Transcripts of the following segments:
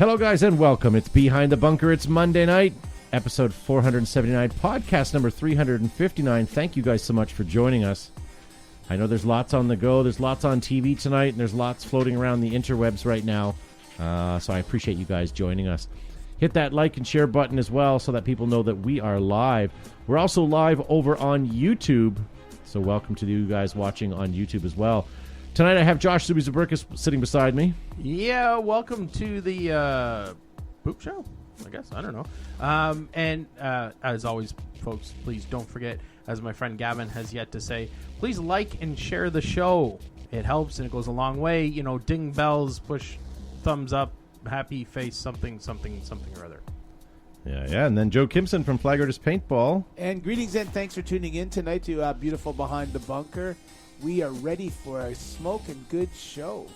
Hello, guys, and welcome. It's Behind the Bunker. It's Monday night, episode 479, podcast number 359. Thank you guys so much for joining us. I know there's lots on the go. There's lots on TV tonight, and there's lots floating around the interwebs right now. So I appreciate you guys joining us. Hit that like and share button as well so that people know that we are live. We're also live over on YouTube, so welcome to you guys watching on YouTube as well. Tonight I have Josh Zuby-Zabrickus sitting beside me. Yeah, welcome to the poop show, I guess. I don't know. And as always, folks, please don't forget, as my friend Gavin has yet to say, please like and share the show. It helps and it goes a long way. You know, ding bells, push thumbs up, happy face, something or other. Yeah, and then Joe Kimson from Flag Artist Paintball. And greetings and thanks for tuning in tonight to beautiful Behind the Bunker. We are ready for a smoking good show.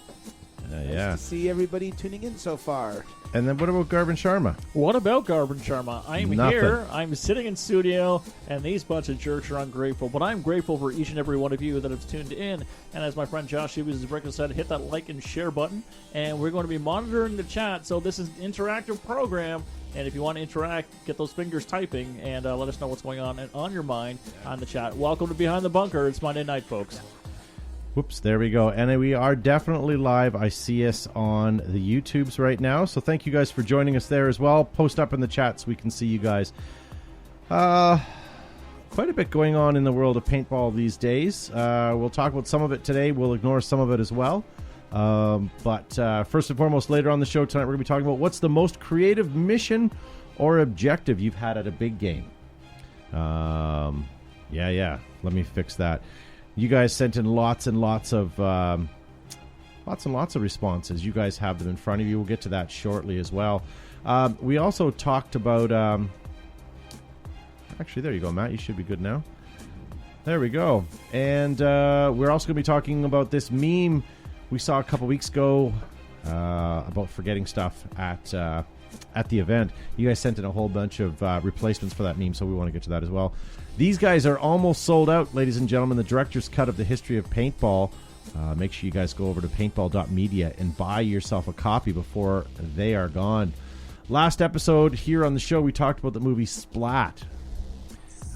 Nice to see everybody tuning in so far. And then what about Garvin Sharma? What about Garvin Sharma? I'm Nothing. here. I'm sitting in studio, and these bunch of jerks are ungrateful. But I'm grateful for each and every one of you that have tuned in. And as my friend Josh Zuby-Zabrickus said, hit that like and share button. And we're going to be monitoring the chat. So this is an interactive program. And if you want to interact, get those fingers typing and let us know what's going on your mind on the chat. Welcome to Behind the Bunker. It's Monday night, folks. Whoops, there we go. And we are definitely live. I see us on the YouTubes right now. So thank you guys for joining us there as well. Post up in the chat so we can see you guys. Quite a bit going on in the world of paintball these days. We'll talk about some of it today. We'll ignore some of it as well. But first and foremost, later on the show tonight, we're going to be talking about what's the most creative mission or objective you've had at a big game. Yeah. Let me fix that. You guys sent in lots and lots of responses. You guys have them in front of you. We'll get to that shortly as well. We also talked about... actually, there you go, Matt. You should be good now. There we go. And we're also going to be talking about this meme we saw a couple weeks ago about forgetting stuff at the event. You guys sent in a whole bunch of replacements for that meme, so we want to get to that as well. These guys are almost sold out, ladies and gentlemen. The director's cut of the history of paintball. Make sure you guys go over to paintball.media and buy yourself a copy before they are gone. Last episode here on the show, we talked about the movie Splat.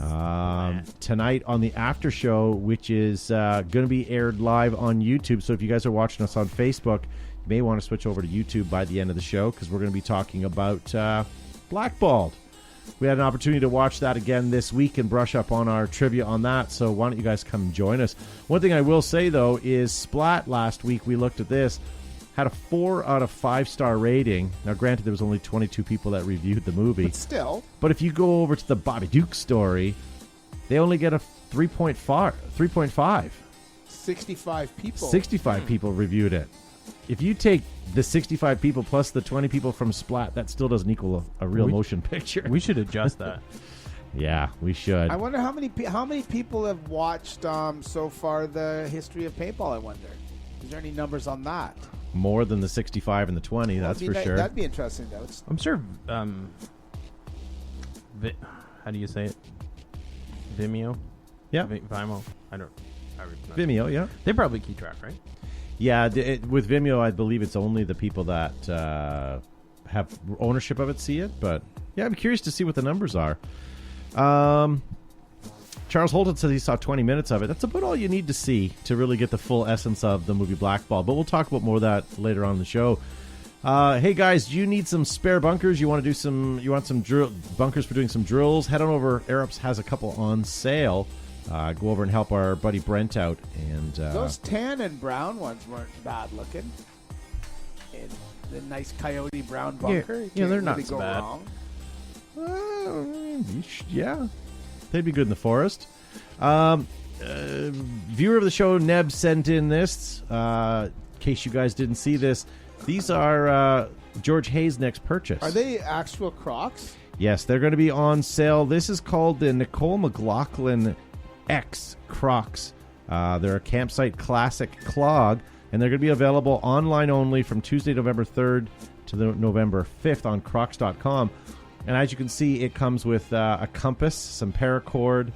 Tonight on the after show, which is going to be aired live on YouTube. So if you guys are watching us on Facebook, you may want to switch over to YouTube by the end of the show because we're going to be talking about Blackballed. We had an opportunity to watch that again this week and brush up on our trivia on that, so why don't you guys come and join us. One thing I will say, though, is Splat last week, we looked at this, had a 4 out of 5-star rating. Now, granted, there was only 22 people that reviewed the movie. But still. But if you go over to the Bobby Duke story, they only get a 3.5. 65 people. 65 people reviewed it. If you take the 65 people plus the 20 people from Splat, that still doesn't equal a real motion picture. We should adjust that. Yeah, we should. I wonder how many people have watched so far the history of paintball, I wonder. Is there any numbers on that? More than the 65 and the 20, that's for sure. That'd be interesting, though. I'm sure, how do you say it? Vimeo? Yeah. Vimeo? Vimeo, yeah. They probably keep track, right? Yeah, with Vimeo, I believe it's only the people that have ownership of it see it. But, yeah, I'm curious to see what the numbers are. Charles Holton says he saw 20 minutes of it. That's about all you need to see to really get the full essence of the movie Blackball. But we'll talk about more of that later on in the show. Hey, guys, do you need some spare bunkers? You want some bunkers for doing some drills? Head on over. Aerops has a couple on sale. Go over and help our buddy Brent out. And those tan and brown ones weren't bad looking. And the nice coyote brown bunker. Yeah, they're not really so go bad. Wrong. Yeah, they'd be good in the forest. Viewer of the show, Neb, sent in this. In case you guys didn't see this, these are George Hayes' next purchase. Are they actual Crocs? Yes, they're going to be on sale. This is called the Nicole McLaughlin X Crocs. They're a campsite classic clog, and they're going to be available online only from Tuesday, November 3rd to November 5th on crocs.com. And as you can see, it comes with a compass, some paracord.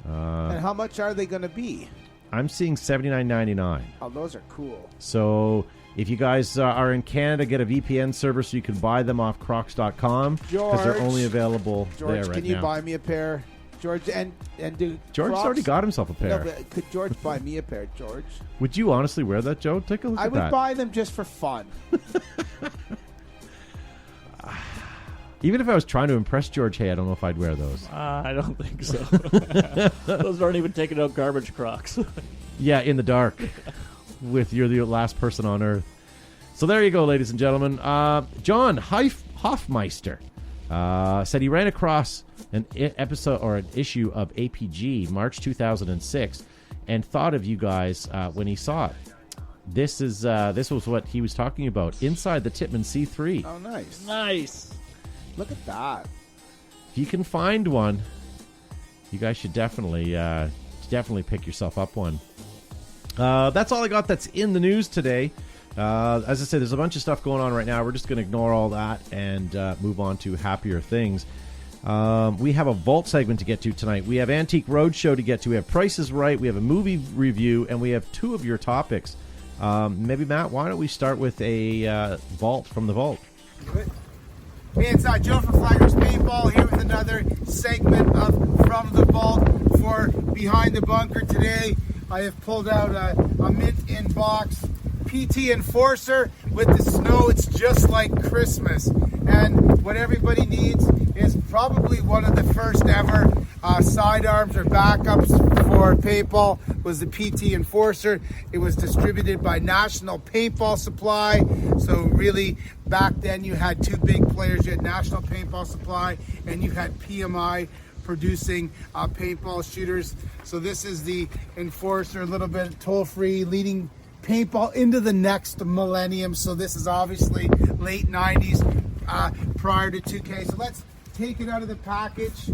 And how much are they going to be? I'm seeing $79.99. Oh, those are cool. So If you guys are in Canada, get a VPN server so you can buy them off Crocs.com because they're only available there right now. George, can you buy me a pair? George, and do George's Crocs, already got himself a pair. No, but could George buy me a pair, George? Would you honestly wear that, Joe? Take a look at that. I would buy them just for fun. Even if I was trying to impress George, hey, I don't know if I'd wear those. I don't think so. Those aren't even taking out garbage Crocs. Yeah, in the dark. You're the last person on Earth. So there you go, ladies and gentlemen. John Hoffmeister said he ran across an episode or an issue of APG March 2006 and thought of you guys when he saw it. This was what he was talking about. Inside the Tippmann C3. Oh, nice. Nice. Look at that. If you can find one, you guys should definitely pick yourself up one. That's all I got that's in the news today. As I said, there's a bunch of stuff going on right now. We're just going to ignore all that and move on to happier things. We have a vault segment to get to tonight. We have Antique Roadshow to get to. We have Price is Right. We have a movie review. And we have two of your topics. Maybe, Matt, why don't we start with a vault from the vault? Hey, it's Joe from Flaggers Paintball here with another segment of From the Vault for Behind the Bunker. Today I have pulled out a mint in box PT Enforcer with the snow. It's just like Christmas. And what everybody needs is probably one of the first ever sidearms or backups for paintball was the PT Enforcer. It was distributed by National Paintball Supply. So really, back then you had two big players. You had National Paintball Supply and you had PMI producing paintball shooters. So this is the Enforcer, a little bit toll-free, leading paintball into the next millennium. So this is obviously late 90s, prior to 2K. So let's take it out of the package.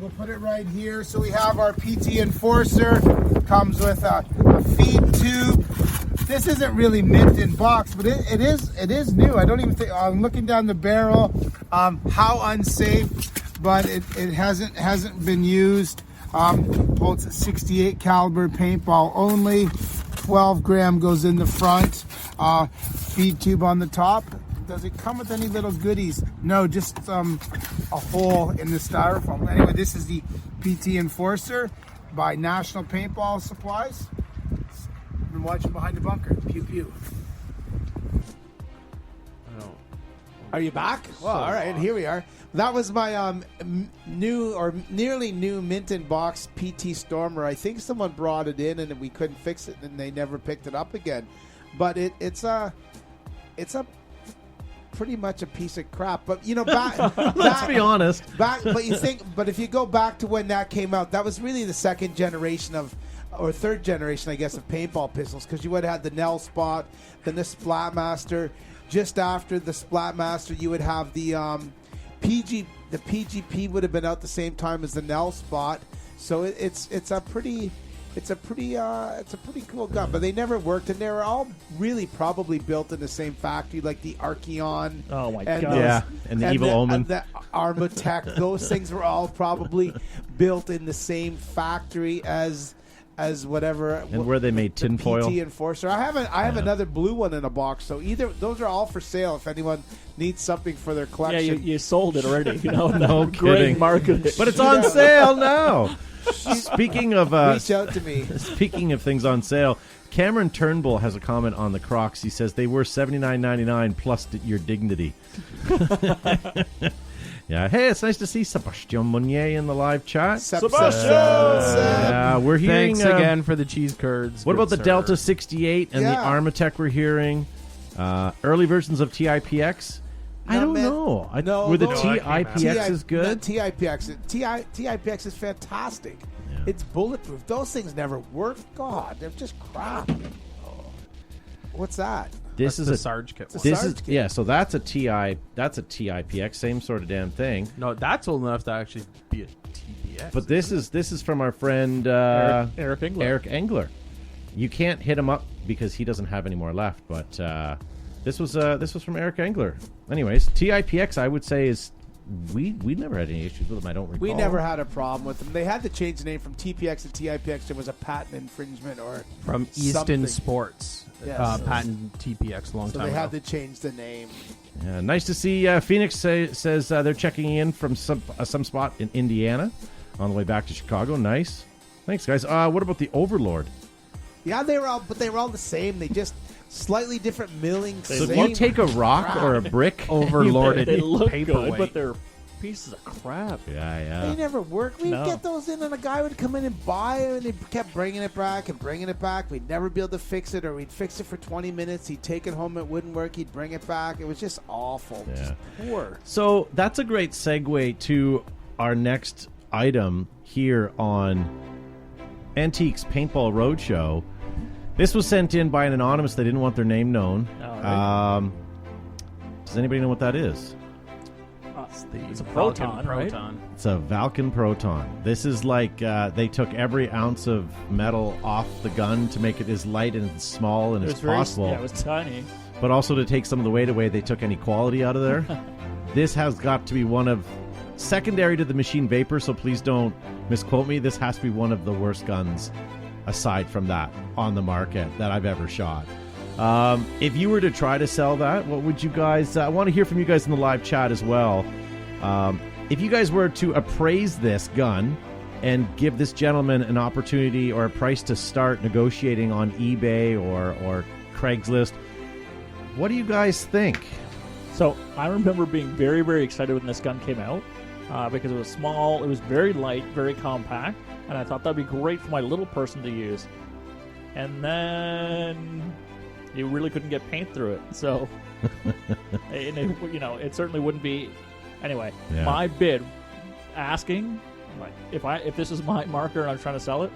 We'll put it right here. So we have our PT Enforcer. Comes with a feed tube. This isn't really mint in box, but it is new. I don't even think, I'm looking down the barrel, how unsafe, but it hasn't been used. Holds a 68 caliber paintball only. 12 gram goes in the front. Feed tube on the top. Does it come with any little goodies? No, just a hole in the styrofoam. Anyway, this is the PT Enforcer by National Paintball Supplies. Been watching Behind the Bunker. Pew pew. Are you back? Well, all right, here we are. That was my new or nearly new mint in box PT Stormer. I think someone brought it in and we couldn't fix it, and they never picked it up again. But it's a pretty much a piece of crap. But you know, let's be honest. But you think, but if you go back to when that came out, that was really the second generation of, or third generation, I guess, of paintball pistols, because you would have had the Nell Spot, then the Splatmaster. Just after the Splatmaster, you would have the PG. The PGP would have been out the same time as the Nell Spot. So it's a pretty cool gun. But they never worked, and they were all really probably built in the same factory, like the Archeon. Oh my god! Yeah, and the Evil Omen, and the Armatech. Those things were all probably built in the same factory as whatever. And where they made tinfoil. PT Enforcer. I have another blue one in a box. So either those are all for sale if anyone needs something for their collection. Yeah, you sold it already. You know, no kidding. Marketing. But it's on sale now. Speaking of reach out to me. Speaking of things on sale, Cameron Turnbull has a comment on the Crocs. He says they were $79.99 plus your dignity. Yeah, hey, it's nice to see Sebastian Monnier in the live chat. Sebastian! Yeah, we're hearing... Thanks again for the cheese curds. What about the Delta 68 and the Armatech we're hearing? Early versions of TIPX? I don't know. Were the TIPXs good? TIPX is fantastic. Yeah. It's bulletproof. Those things never work. God, they're just crap. What's that? This is a Sarge kit. Yeah, so that's a TI. That's a TIPX, same sort of damn thing. No, that's old enough to actually be a TPX. But this is from our friend Eric Engler. Eric Engler. You can't hit him up because he doesn't have any more left. But this was from Eric Engler. Anyways, TIPX I would say is we never had any issues with them. I don't recall. We never had a problem with them. They had to change the name from TPX to TIPX. There was a patent infringement or From Easton something. Sports, Yes. patent TPX long So time they ago. had to change the name. Yeah, nice to see. Phoenix says they're checking in from some spot in Indiana on the way back to Chicago. Nice. Thanks, guys. What about the Overlord? Yeah, they were all the same. They just slightly different milling. So same if you take a rock crap. or a brick, Overlorded They look paperweight. good, but they're pieces of crap. They never worked. We'd No. get those in, and a guy would come in and buy it, and they kept bringing it back and bringing it back. We'd never be able to fix it, or we'd fix it for 20 minutes. He'd take it home, it wouldn't work. He'd bring it back. It was just awful. Yeah. Just poor. So that's a great segue to our next item here on Antiques Paintball Roadshow. This was sent in by an anonymous. They didn't want their name known. All right. Does anybody know what that is? It's a Vulcan proton, right? proton. It's a Vulcan Proton. This is like they took every ounce of metal off the gun to make it as light and as small and It as was very, possible. yeah, it was tiny. But also to take some of the weight away, they took any quality out of there. This has got to be one of secondary to the Machine Vapor, so please don't misquote me. This has to be one of the worst guns aside from that on the market that I've ever shot. If you were to try to sell that, what would you guys... I want to hear from you guys in the live chat as well. If you guys were to appraise this gun and give this gentleman an opportunity or a price to start negotiating on eBay or Craigslist, what do you guys think? So I remember being very, very excited when this gun came out because it was small, it was very light, very compact, and I thought that'd be great for my little person to use. And then you really couldn't get paint through it, so and it, it certainly wouldn't be. Anyway, Yeah. my bid, asking, like, if this is my marker and I'm trying to sell it,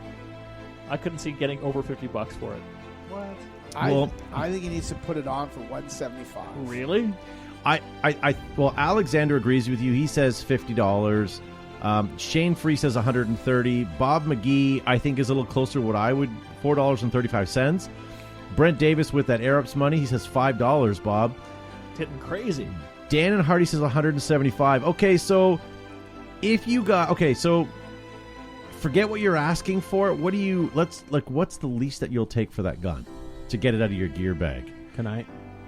I couldn't see getting over $50 for it. What? Well- I think he needs to put it on for $175. Really? Well, Alexander agrees with you. He says $50. Shane Free says $130. Bob McGee, I think, is a little closer to what I would, $4.35. Brent Davis with that Air Ups money, he says $5, Bob. Hitting crazy. Dan and Hardy says $175. Okay, so so forget what you're asking for. What do you, what's the least that you'll take for that gun to get it out of your gear bag? Can I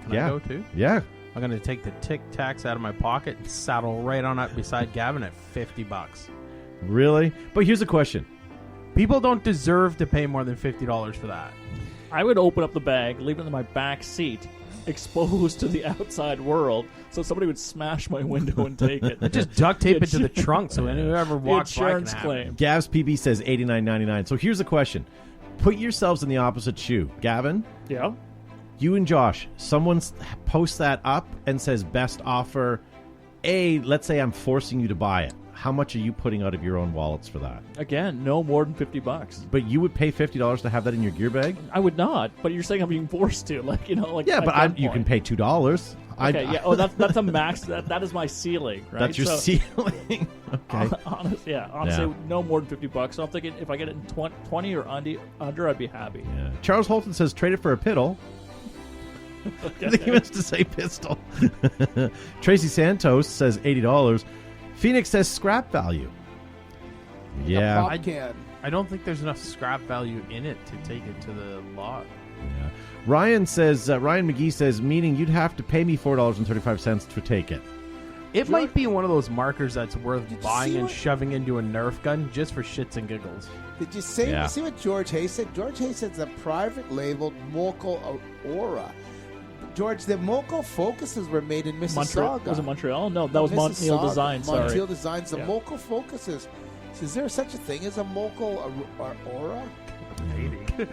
Yeah. go too? Yeah. I'm going to take the Tic Tacs out of my pocket and saddle right on up beside Gavin at $50. Really? But here's the question. People don't deserve to pay more than $50 for that. I would open up the bag, leave it in my back seat, exposed to the outside world, so somebody would smash my window and take it. Just duct tape it to the trunk so whoever walks by can Insurance have claim. it. Gav's PB says $89.99. So here's the question. Put yourselves in the opposite shoe. Gavin, Yeah. you and Josh, someone posts that up and says best offer. Let's say I'm forcing you to buy it. How much are you putting out of your own wallets for that? Again, no more than $50. But you would pay $50 to have that in your gear bag? I would not, but you're saying I'm being forced to, Yeah, at but you gunpoint. can pay $2. Okay, yeah. Oh, that's a max. That is my ceiling, right? That's your So, ceiling. Okay. Honestly, Yeah. no more than $50. So I'm thinking if I get it in 20 or under, I'd be happy. Yeah. Charles Holton says trade it for a piddle. I think he meant to say pistol. Tracy Santos says $80. Phoenix says scrap value. Yeah. I can. I don't think there's enough scrap value in it to take it to the lot. Yeah. Ryan McGee says, meaning you'd have to pay me $4.35 to take it. It might be one of those markers that's worth Did you buying see and what- shoving into a Nerf gun just for shits and giggles. Did you see, Yeah. see what George Hayes said? George Hayes said it's a private labeled Moco Aura. George, the Moco focuses were made in Mississauga. Was it Montreal? No, that was Montreal Mississauga. Design. Sorry. Montreal Designs. The Yeah. Moco focuses. So is there such a thing as a Moco Aura?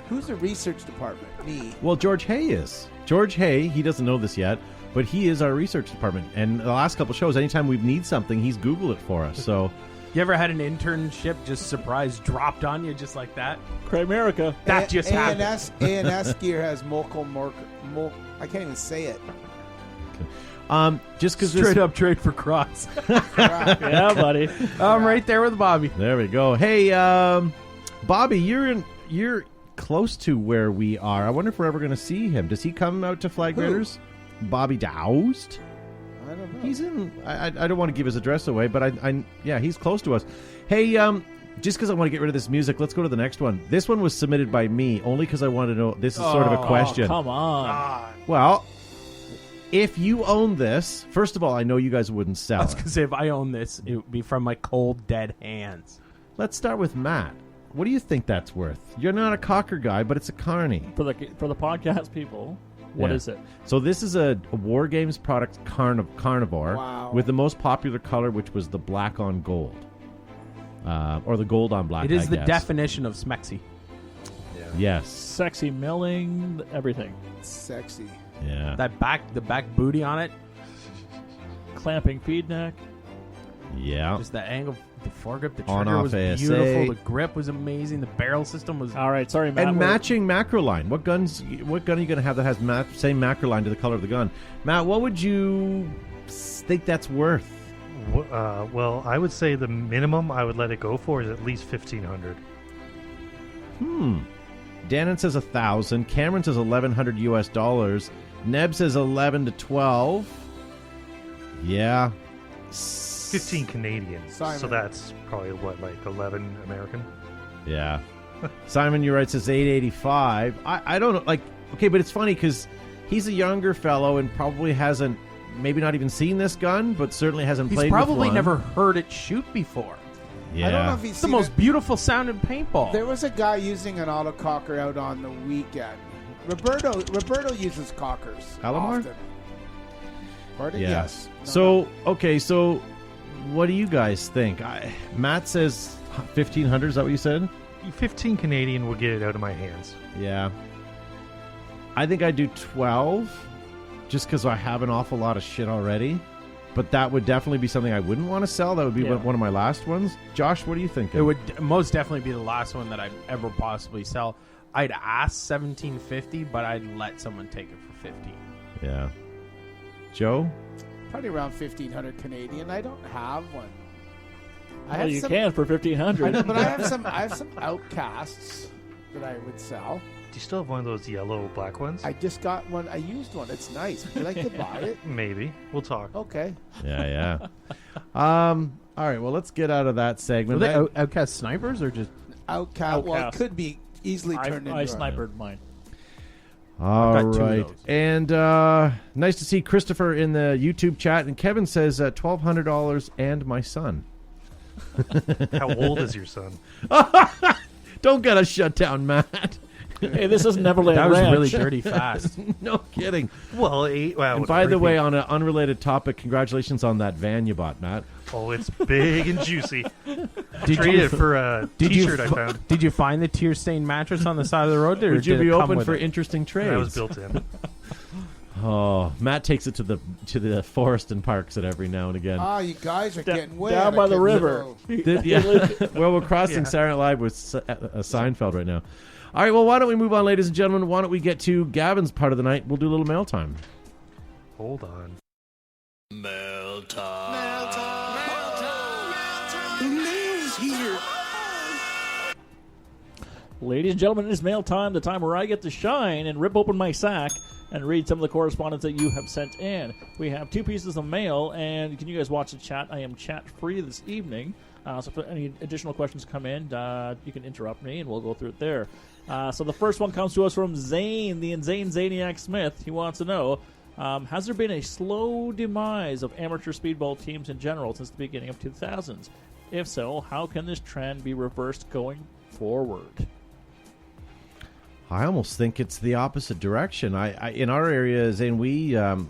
Who's the research department? Me. Well, George Hay is. George Hay, he doesn't know this yet, but he is our research department. And the last couple shows, anytime we need something, he's Googled it for us. So You ever had an internship just surprise dropped on you just like that? Cramerica. That just happened. A&S gear has Moco I can't even say it. just because Straight up trade for cross. Crap. Yeah, buddy. I'm right there with Bobby. There we go. Hey, Bobby, you're close to where we are. I wonder if we're ever going to see him. Does he come out to Flag Who? Raiders? Bobby Doused? I don't know. He's in. I don't want to give his address away, but yeah, he's close to us. Hey, just because I want to get rid of this music, let's go to the next one. This one was submitted by me only because I want to know. This is sort of a question. Come on. Well, if you own this, first of all, I know you guys wouldn't sell That's it. because if I own this, it would be from my cold, dead hands. Let's start with Matt. What do you think that's worth? You're not a cocker guy, but it's a carny. For the podcast people, what Yeah. is it? So this is a War Games product carnivore Wow. with the most popular color, which was the black on gold. Or the gold on black, It is I the guess. definition of smexy. Yes. Sexy milling, everything. Sexy. Yeah. The back booty on it, Clamping feed neck. Yeah. just the angle, the foregrip, the On trigger off was ASA. beautiful, the grip was amazing, the barrel system was. All right, sorry, Matt. And we're- matching macro line. What gun are you going to have that has same macro line to the color of the gun? Matt, what would you think that's worth? Well, I would say the minimum I would let it go for is at least $1,500. Dannon says 1,000. Cameron says $1,100 US. Neb says 11 to 12. Yeah. 15 Canadian. Simon. So that's probably what, like 11 American? Yeah. Simon, you're right, says 885. I don't know. Like, okay, but it's funny because he's a younger fellow and probably hasn't, maybe not even seen this gun, but certainly hasn't He's played probably with one. never heard it shoot before. Yeah. I don't know if he's It's the seen most it. beautiful sounding paintball. There was a guy using an autococker out on the weekend. Roberto uses cockers. Alamar? Often. Pardon? Yeah. Yes. No, So, okay, so what do you guys think? Matt says 1,500, is that what you said? 15 Canadian would get it out of my hands. Yeah. I think I'd do 12 just because I have an awful lot of shit already. But that would definitely be something I wouldn't want to sell. That would be Yeah. one of my last ones. Josh, what do you think? It would most definitely be the last one that I'd ever possibly sell. I'd ask $1,750, but I'd let someone take it for $15. Yeah. Joe? Probably around 1,500 Canadian. I don't have one. Well, you can for I know, $1,500. but I have some outcasts that I would sell. Do you still have one of those yellow black ones? I just got one. I used one. It's nice. Would you like to buy it? Maybe. We'll talk. Okay. Yeah. All right, well, let's get out of that Were segment. they outcast snipers or just... Outcast. Well, it Outcast. could be easily turned I into. sniped mine. All I've got two of right. those. And nice to see Christopher in the YouTube chat. And Kevin says $1,200 and my son. How old is your son? Don't get us shut down, Matt. Hey, this is Neverland That was Ranch. really dirty fast. No kidding. Well, And by the way, on an unrelated topic, congratulations on that van you bought, Matt. oh, it's big and juicy. Did Traded you it for a T-shirt I found. Did you find the tear-stained mattress on the side of the road? Or Would you did be it come open with for it? interesting trades? That was built in. Oh, Matt takes it to the forest and parks it every now and again. Ah, you guys are getting way down out by of the control. river. Yeah. Well, we're crossing Yeah. Saturday Night Live with Seinfeld right now. All right, well, why don't we move on, ladies and gentlemen? Why don't we get to Gavin's part of the night? We'll do a little mail time. Hold on. Ladies and gentlemen, it is mail time, the time where I get to shine and rip open my sack and read some of the correspondence that you have sent in. We have 2 pieces of mail, and can you guys watch the chat? I am chat-free this evening, so if any additional questions come in, you can interrupt me, and we'll go through it there. So the first one comes to us from Zane, the Insane Zaniac Smith. He wants to know, has there been a slow demise of amateur speedball teams in general since the beginning of 2000s? If so, how can this trend be reversed going forward? I almost think it's the opposite direction. I in our area, Zane, we have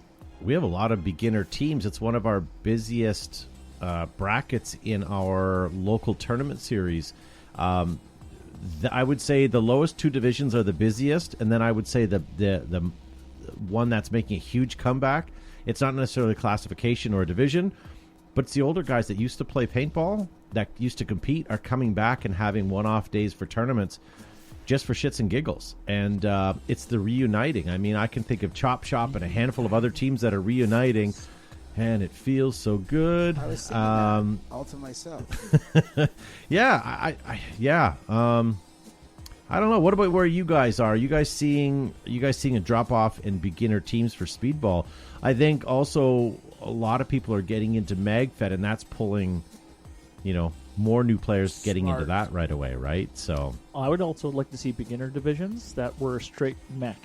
a lot of beginner teams. It's one of our busiest brackets in our local tournament series. I would say the lowest 2 divisions are the busiest, and then I would say the one that's making a huge comeback. It's not necessarily a classification or a division, but it's the older guys that used to play paintball, that used to compete, are coming back and having one-off days for tournaments just for shits and giggles. And it's the reuniting. I mean, I can think of Chop Shop and a handful of other teams that are reuniting, and it feels so good. I was singing that all to myself. Yeah, I don't know. What about where you guys are? Are you guys seeing a drop off in beginner teams for speedball? I think also a lot of people are getting into MagFed, and that's pulling, more new players getting into that right away, right? So I would also like to see beginner divisions that were straight mech.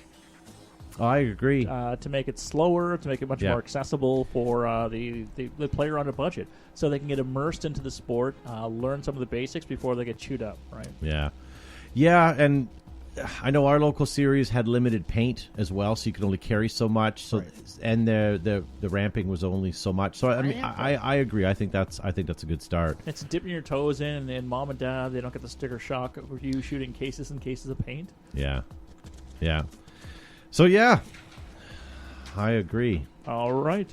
I agree. To make it slower, to make it much more accessible for the player on a budget, so they can get immersed into the sport, learn some of the basics before they get chewed up, right? Yeah, and I know our local series had limited paint as well, so you could only carry so much. So, and the ramping was only so much. So I mean, I agree. I think that's a good start. It's dipping your toes in, and mom and dad, they don't get the sticker shock of you shooting cases and cases of paint. Yeah. So yeah, I agree. All right.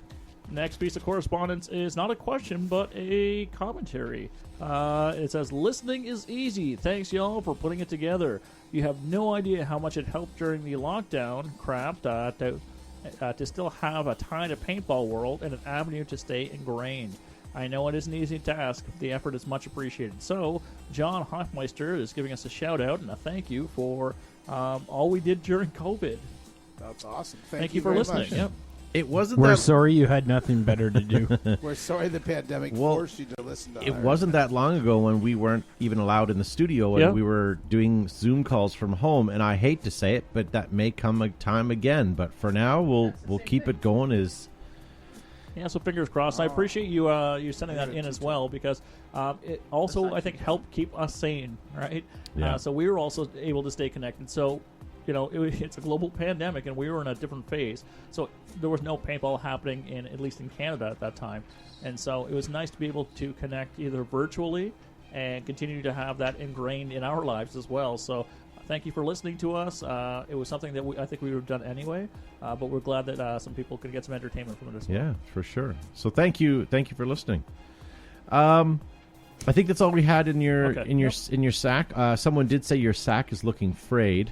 Next piece of correspondence is not a question, but a commentary. It says, listening is easy. Thanks, y'all, for putting it together. You have no idea how much it helped during the lockdown crap to still have a tie to paintball world and an avenue to stay ingrained. I know it isn't easy to ask. The effort is much appreciated. So, John Hoffmeister is giving us a shout-out and a thank you for all we did during COVID. That's awesome. Thank you for listening. Yep. It wasn't. We're sorry you had nothing better to do. We're sorry the pandemic forced you to listen to It wasn't that long ago when we weren't even allowed in the studio and we were doing Zoom calls from home. And I hate to say it, but that may come a time again. But for now, we'll keep it going. Yeah, so fingers crossed. I appreciate you you sending that in as well, because it also, I think, helped keep us sane, right? Yeah. So we were also able to stay connected. So, it's a global pandemic, and we were in a different phase. So there was no paintball happening, at least in Canada at that time. And so it was nice to be able to connect either virtually and continue to have that ingrained in our lives as well. So thank you for listening to us. It was something that I think we would have done anyway, but we're glad that some people could get some entertainment from it as well. Yeah, for sure. So thank you for listening. I think that's all we had in your sack. Someone did say your sack is looking frayed.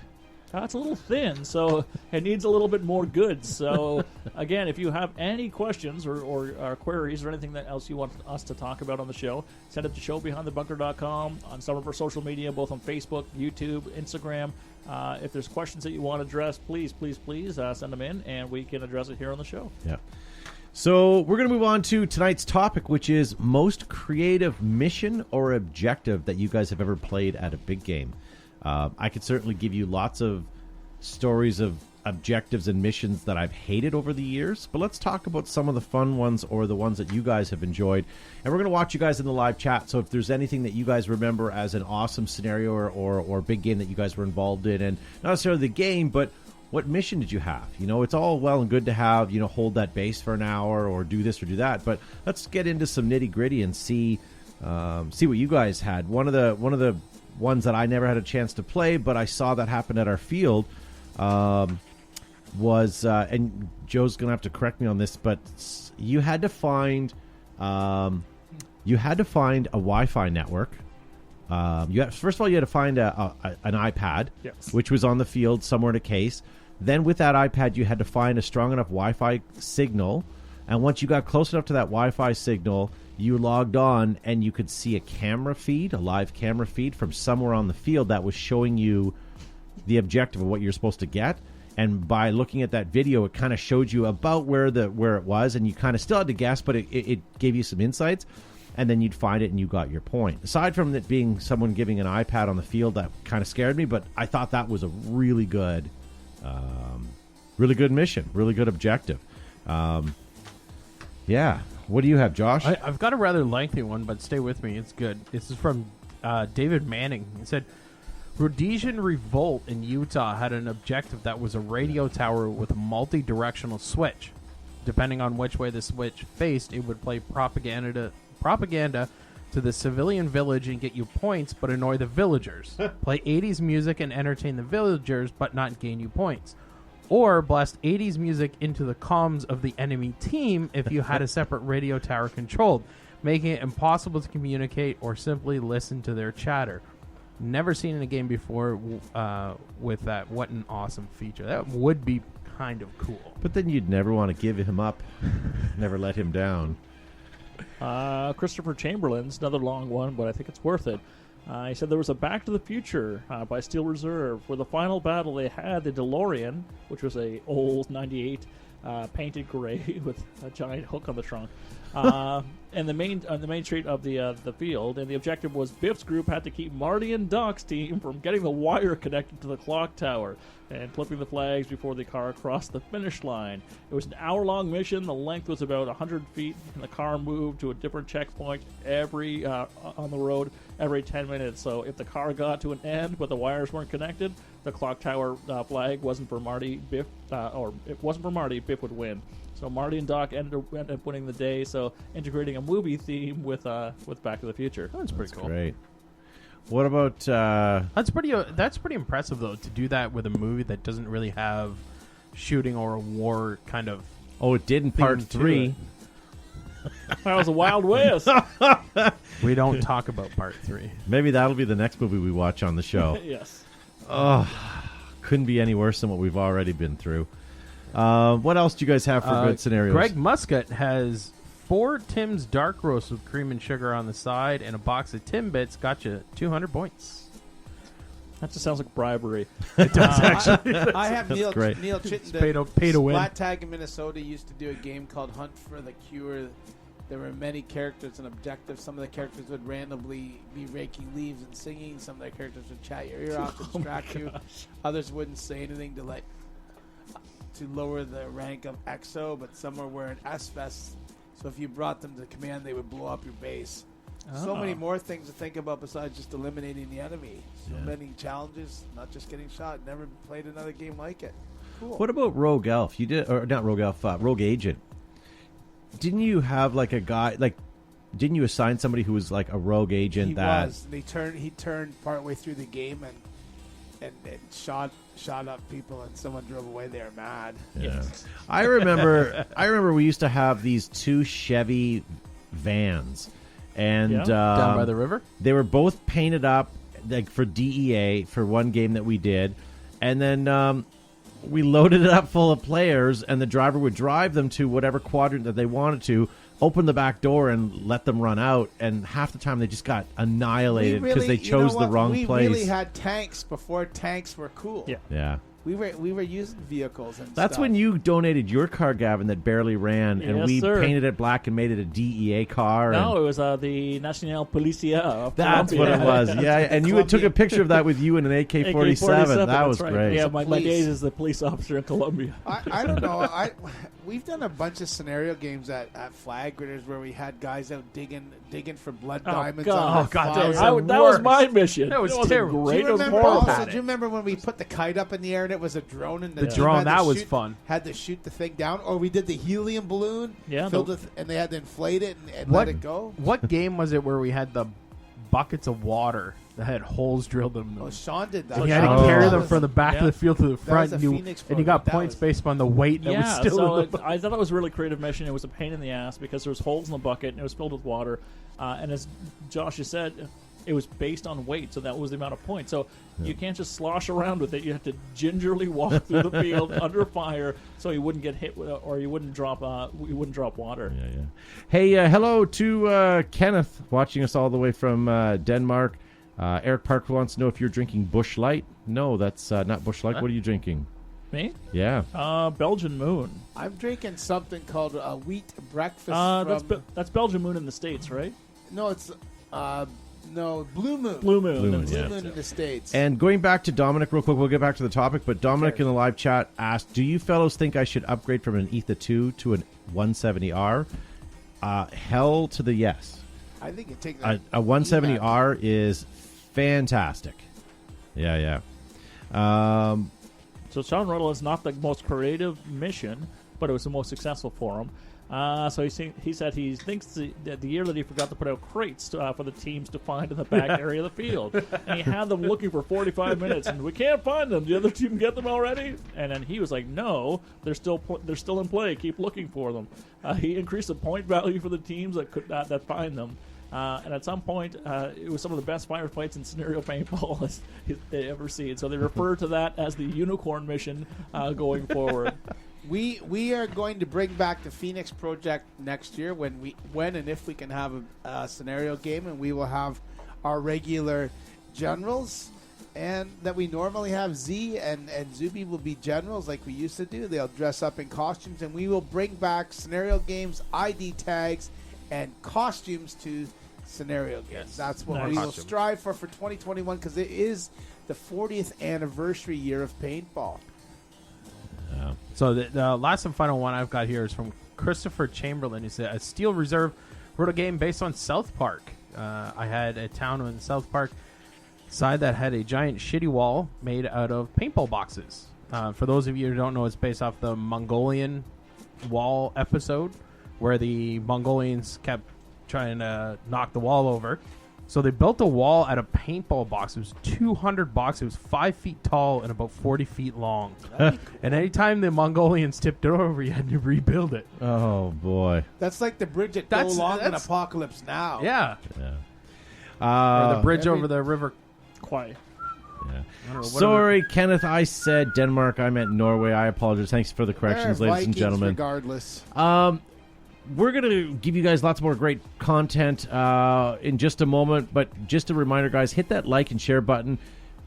It's a little thin, so it needs a little bit more goods. So, again, if you have any questions or queries or anything else you want us to talk about on the show, send it to showbehindthebunker.com, on some of our social media, both on Facebook, YouTube, Instagram. If there's questions that you want addressed, please send them in, and we can address it here on the show. Yeah. So we're going to move on to tonight's topic, which is most creative mission or objective that you guys have ever played at a big game. I could certainly give you lots of stories of objectives and missions that I've hated over the years, but let's talk about some of the fun ones or the ones that you guys have enjoyed. And we're going to watch you guys in the live chat, so if there's anything that you guys remember as an awesome scenario or big game that you guys were involved in, and not necessarily the game, but what mission did you have? It's all well and good to have, hold that base for an hour or do this or do that, but let's get into some nitty-gritty and see what you guys had. One of the ones that I never had a chance to play, but I saw that happen at our field, was and Joe's gonna have to correct me on this, but you had to find a Wi-Fi network. First of all, you had to find an iPad, yes, which was on the field somewhere in a case. Then with that iPad, you had to find a strong enough Wi-Fi signal, and once you got close enough to that Wi-Fi signal, you logged on and you could see a live camera feed from somewhere on the field that was showing you the objective of what you're supposed to get. And by looking at that video, it kind of showed you about where it was, and you kind of still had to guess, but it gave you some insights. And then you'd find it and you got your point. Aside from it being someone giving an iPad on the field, that kind of scared me, but I thought that was a really good mission, really good objective. Yeah. What do you have, Josh? I've got a rather lengthy one, but stay with me. It's good. This is from David Manning. He said, Rhodesian Revolt in Utah had an objective that was a radio tower with a multi-directional switch. Depending on which way the switch faced, it would play propaganda to the civilian village and get you points, but annoy the villagers. Play 80s music and entertain the villagers, but not gain you points. Or blast 80s music into the comms of the enemy team if you had a separate radio tower controlled, making it impossible to communicate or simply listen to their chatter. Never seen in a game before with that. What an awesome feature. That would be kind of cool. But then you'd never want to give him up, never let him down. Christopher Chamberlain's another long one, but I think it's worth it. He said there was a Back to the Future by Steel Reserve, where the final battle they had the DeLorean, which was a old 98 painted gray with a giant hook on the trunk. And the main street of the field, and the objective was Biff's group had to keep Marty and Doc's team from getting the wire connected to the clock tower and flipping the flags before the car crossed the finish line. It was an hour-long mission. The length was about 100 feet, and the car moved to a different checkpoint on the road every 10 minutes. So if the car got to an end but the wires weren't connected, the clock tower flag wasn't for Marty. Biff would win. So Marty and Doc ended up winning the day. So integrating a movie theme with Back to the Future. That's pretty cool. Great. What about? That's pretty impressive though, to do that with a movie that doesn't really have shooting or a war kind of. Oh, it did in part 3. That was a Wild West. We don't talk about part 3. Maybe that'll be the next movie we watch on the show. Yes. Oh, couldn't be any worse than what we've already been through. What else do you guys have for good scenarios? Greg Muscat has 4 Tim's Dark Roast with cream and sugar on the side and a box of Timbits. Got you 200 points. That just sounds like bribery. It does actually. I have Neil great. Chittenden. Pay to win. Splat Tag in Minnesota used to do a game called Hunt for the Cure. There were many characters and objectives. Some of the characters would randomly be raking leaves and singing. Some of the characters would chat your ear off to distract you. Others wouldn't say anything to lower the rank of XO, but some were wearing S-vests. So if you brought them to command, they would blow up your base. So many more things to think about besides just eliminating the enemy. So many challenges, not just getting shot. Never played another game like it. Cool. What about Rogue Elf? You did, or not Rogue Elf, Rogue Agent. Didn't you have like a guy didn't you assign somebody who was like a rogue agent? He turned partway through the game and shot up people, and someone drove away. They were mad. Yeah. I remember we used to have these 2 Chevy vans, and down by the river. They were both painted up like for DEA for one game that we did, and then we loaded it up full of players, and the driver would drive them to whatever quadrant that they wanted to, open the back door, and let them run out. And half the time they just got annihilated because they chose the wrong place. We really had tanks before tanks were cool. Yeah. We were using vehicles and That's stuff. when you donated your car, Gavin, that barely ran, and we painted it black and made it a DEA car. No, it was the National Policia of That's Colombia. what it was. Yeah, and you took a picture of that with you in an AK-47. That was right. great. Yeah, my days as the police officer in Colombia. I don't know. We've done a bunch of scenario games at Flag Gritters where we had guys out digging for blood diamonds. God, that was my mission. That was terrible. great. Do you remember horrible. also, do you remember when we put the kite up in the air and it was a drone, and the team drone, had to that was shoot- fun. Had to shoot the thing down, or we did the helium balloon, filled with, and they had to inflate it and let it go. What game was it where we had the buckets of water that had holes drilled in them? Oh, Sean did that. So you had to carry them from the back of the field to the front, was a and Phoenix you got program. points based on the weight that was still so in the I thought it was a really creative mission. It was a pain in the ass because there was holes in the bucket and it was filled with water. And as Josh has said, it was based on weight, so that was the amount of points. So you can't just slosh around with it. You have to gingerly walk through the field under fire, so you wouldn't get hit with, or you wouldn't drop water. Yeah. Hey, hello to Kenneth watching us all the way from Denmark. Eric Parker wants to know if you're drinking Busch Light. No, that's not Busch Light. What are you drinking? Me? Yeah. Belgian Moon. I'm drinking something called a wheat breakfast. That's Belgian Moon in the States, right? No, it's Blue Moon. Blue Moon. Blue Moon, Blue yeah. Moon in the States. And going back to Dominic real quick, we'll get back to the topic, but Dominic in the live chat asked, do you fellows think I should upgrade from an ETHA 2 to an 170R? Hell to the yes. I think it takes A 170R is fantastic. Yeah. So Sean Ruddle is not the most creative mission, but it was the most successful for him. So he said he thinks the year that he forgot to put out crates for the teams to find in the back area of the field, and he had them looking for 45 minutes, and we can't find them. The other team get them already, and then he was like, "No, they're still in play. Keep looking for them." He increased the point value for the teams that find them. And at some point, it was some of the best firefights in scenario paintball they ever seen. So they refer to that as the unicorn mission going forward. We are going to bring back the Phoenix Project next year when and if we can have a scenario game, and we will have our regular generals and that we normally have. Z and Zuby will be generals like we used to do. They'll dress up in costumes, and we will bring back scenario games, ID tags, and costumes to scenario games. Yes. That's what Nice. we will Costumes. strive for 2021 because it is the 40th anniversary year of paintball. So the last and final one I've got here is from Christopher Chamberlain. He said, a Steel Reserve wrote a game based on South Park. I had a town in South Park side that had a giant shitty wall made out of paintball boxes. For those of you who don't know, it's based off the Mongolian wall episode where the Mongolians kept trying to knock the wall over. So they built a wall out of paintball boxes. It was 200 boxes. It was 5 feet tall and about 40 feet long. And anytime the Mongolians tipped it over, you had to rebuild it. Oh boy. That's like the bridge at That's- Go Long in that's- Apocalypse Now. Yeah. Yeah. Or the bridge every- over the river. Quiet. I don't know, what Sorry, Kenneth. I said Denmark. I meant Norway. I apologize. Thanks for the corrections, They're ladies and Vikings gentlemen. regardless. We're going to give you guys lots more great content in just a moment. But just a reminder, guys, hit that like and share button.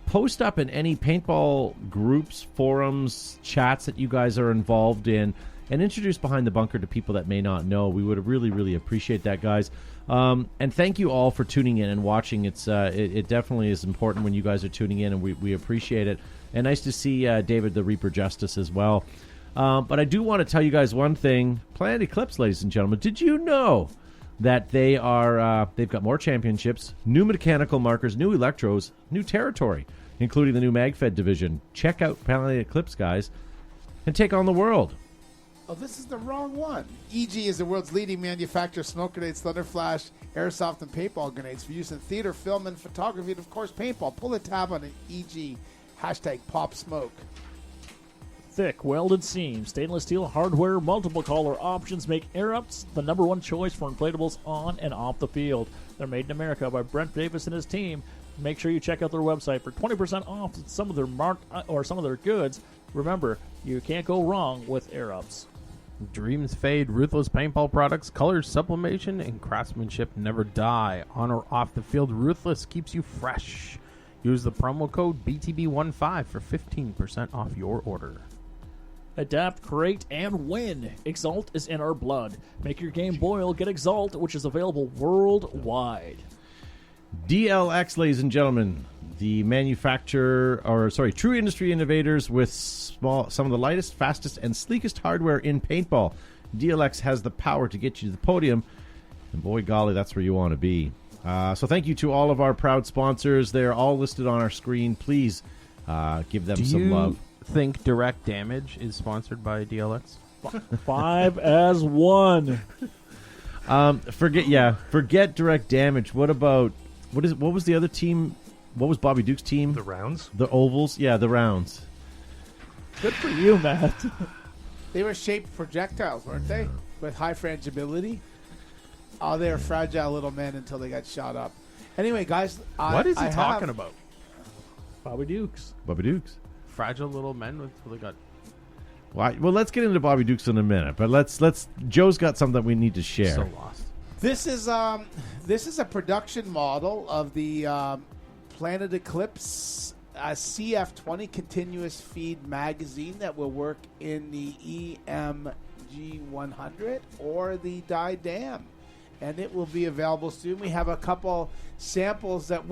Post up in any paintball groups, forums, chats that you guys are involved in, and introduce Behind the Bunker to people that may not know. We would really, really appreciate that, guys. And thank you all for tuning in and watching. It definitely is important when you guys are tuning in, and we appreciate it. And nice to see David the Reaper Justice as well. But I do want to tell you guys one thing. Planet Eclipse, ladies and gentlemen, did you know that they've got more championships, new mechanical markers, new electros, new territory, including the new MagFed division? Check out Planet Eclipse, guys, and take on the world. Oh, this is the wrong one. EG is the world's leading manufacturer of smoke grenades, thunder flash, airsoft, and paintball grenades for use in theater, film, and photography, and, of course, paintball. Pull the tab on an EG, hashtag pop smoke. Thick, welded seams, stainless steel hardware, multiple color options make Airupts the number one choice for inflatables on and off the field. They're made in America by Brent Davis and his team. Make sure you check out their website for 20% off some of their goods. Remember, you can't go wrong with Airupts. Dreams fade, ruthless paintball products, colors, sublimation, and craftsmanship never die. On or off the field, Ruthless keeps you fresh. Use the promo code BTB15 for 15% off your order. Adapt, create, and win. Exalt is in our blood. Make your game boil. Get Exalt, which is available worldwide. DLX, ladies and gentlemen, the true industry innovators with some of the lightest, fastest, and sleekest hardware in paintball. DLX has the power to get you to the podium, and boy golly, that's where you want to be. So thank you to all of our proud sponsors. They're all listed on our screen. Please give them some love. Think Direct Damage is sponsored by DLX? 5 as 1. Forget Direct Damage. What was the other team? What was Bobby Duke's team? The rounds? The Ovals? Yeah, the Rounds. Good for you, Matt. They were shaped projectiles, weren't they? With high frangibility. Oh, they were fragile little men until they got shot up. Anyway, guys, What is he talking about? Bobby Dukes. Bobby Dukes. Fragile little men with they got. Well, let's get into Bobby Dukes in a minute, but let's. Joe's got something that we need to share. So lost. This is a production model of the Planet Eclipse CF20 continuous feed magazine that will work in the EMG 100 or the Die Dam, and it will be available soon. We have a couple samples that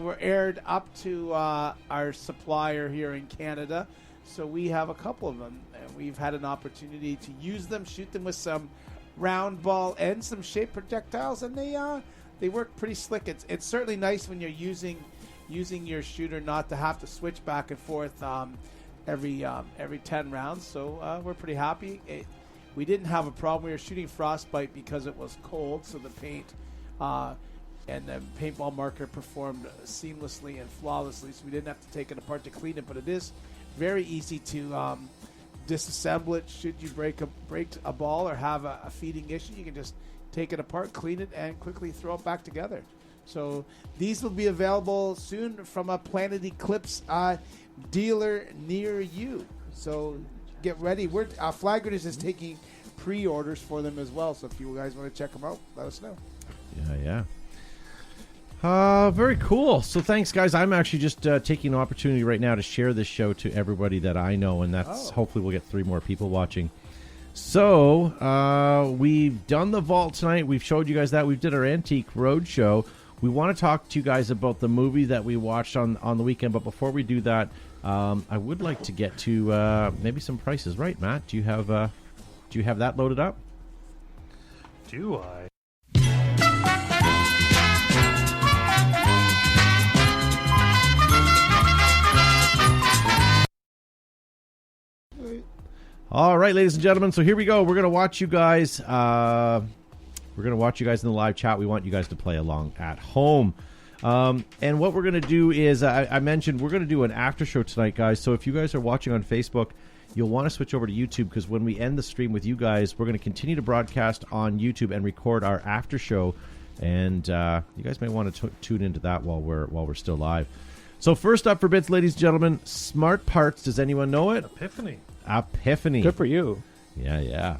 were aired up to our supplier here in Canada, so we have a couple of them, and we've had an opportunity to use them, shoot them with some round ball and some shape projectiles, and they work pretty slick. It's certainly nice when you're using your shooter not to have to switch back and forth every 10 rounds. So we're pretty happy. We didn't have a problem. We were shooting frostbite because it was cold, so the paint and the paintball marker performed seamlessly and flawlessly, so we didn't have to take it apart to clean it. But it is very easy to disassemble it should you break a ball or have a feeding issue. You can just take it apart, clean it, and quickly throw it back together. So these will be available soon from a Planet Eclipse dealer near you. So get ready. Flaggers is taking pre-orders for them as well. So if you guys want to check them out, let us know. Yeah. Very cool. So thanks, guys. I'm actually just taking an opportunity right now to share this show to everybody that I know, and that's hopefully we'll get 3 more people watching. So we've done the vault tonight. We've showed you guys that. We did our Antique Roadshow. We want to talk to you guys about the movie that we watched on the weekend, but before we do that, I would like to get to maybe some prices. Right, Matt? Do you have that loaded up? Do I? All right, ladies and gentlemen. So here we go. We're going to watch you guys. We're going to watch you guys in the live chat. We want you guys to play along at home. And what we're going to do is, I mentioned we're going to do an after show tonight, guys. So if you guys are watching on Facebook, you'll want to switch over to YouTube, because when we end the stream with you guys, we're going to continue to broadcast on YouTube and record our after show. And you guys may want to tune into that while we're still live. So first up for bits, ladies and gentlemen, Smart Parts. Does anyone know it? Epiphany. Good for you. Yeah.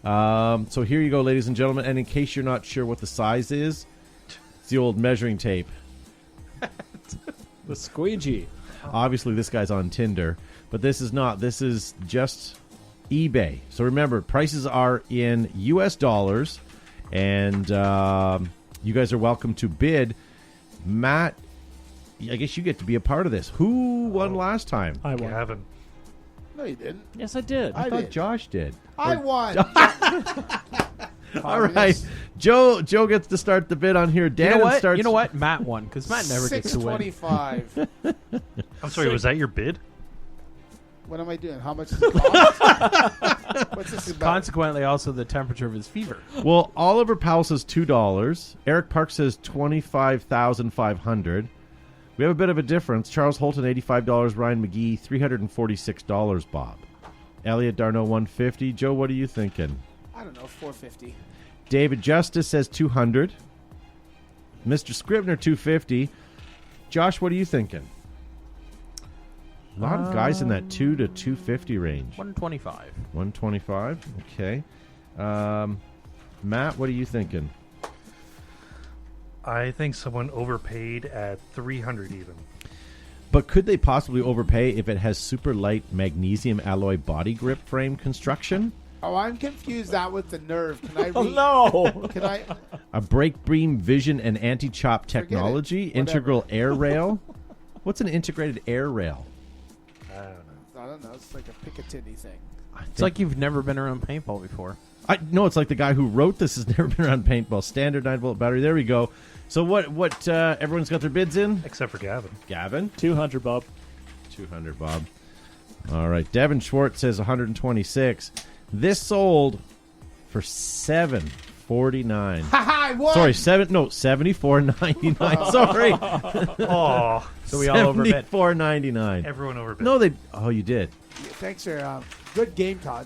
So here you go, ladies and gentlemen. And in case you're not sure what the size is, it's the old measuring tape. The squeegee. Obviously, this guy's on Tinder, but this is not. This is just eBay. So remember, prices are in U.S. dollars, and you guys are welcome to bid. Matt, I guess you get to be a part of this. Who won last time? I won. Gavin. No, you didn't. Yes, I did. I thought did. Josh did. I won. All right, Joe gets to start the bid on here. Dan starts. You know what? Matt won, because Matt never gets to win. 625. I'm sorry, was that your bid? What am I doing? How much does it cost? What's this about? Consequently, also the temperature of his fever. Well, Oliver Powell says $2. Eric Park says $25,500. We have a bit of a difference. Charles Holton, $85. Ryan McGee, $346. Bob. Elliot Darno, $150. Joe, what are you thinking? I don't know, 450. David Justice says $200. Mr. Scribner, $250. Josh, what are you thinking? A lot of guys in that $2 to $250 range. $125. $125. Okay. Matt, what are you thinking? I think someone overpaid at 300 even. But could they possibly overpay if it has super light magnesium alloy body grip frame construction? Oh, I'm confused that with the nerve. Can I read? Oh, no. Can I? A brake beam vision and anti-chop technology? Whatever. Integral air rail? What's an integrated air rail? I don't know. It's like a Picatinny thing. It's like you've never been around paintball before. No, it's like the guy who wrote this has never been around paintball. Standard 9-volt battery. There we go. So what everyone's got their bids in? Except for Gavin. Gavin? 200, Bob. 200, Bob. All right. Devin Schwartz says 126. This sold for $749. Haha, I won! Sorry, $74.99. Sorry. Oh, So we all overbid. $74.99. everyone overbid. No, they. Oh, you did. Thanks for good game, Todd.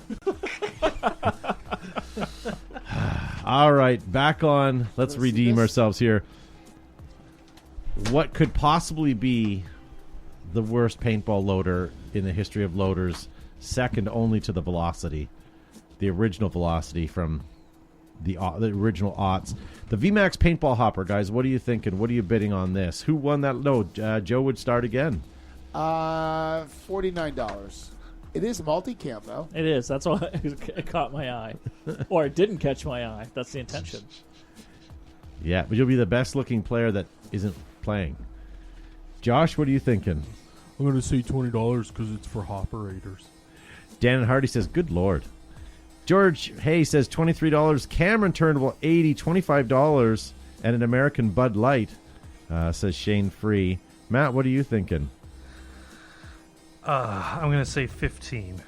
All right, back on. Let's redeem ourselves here. What could possibly be the worst paintball loader in the history of loaders, second only to the Velocity, the original Velocity from the original aughts? The VMAX paintball hopper, guys. What are you thinking? What are you bidding on this? Who won that? No, Joe would start again. $49. It is multicam though. It is. That's why it caught my eye. Or it didn't catch my eye. That's the intention. Yeah, but you'll be the best looking player that isn't playing. Josh, what are you thinking? I'm going to say $20 because it's for operators. Dan and Hardy says, good Lord. George Hay says $23. Cameron Turnbull, $80. $25. And an American Bud Light, says Shane Free. Matt, what are you thinking? I'm going to say 15.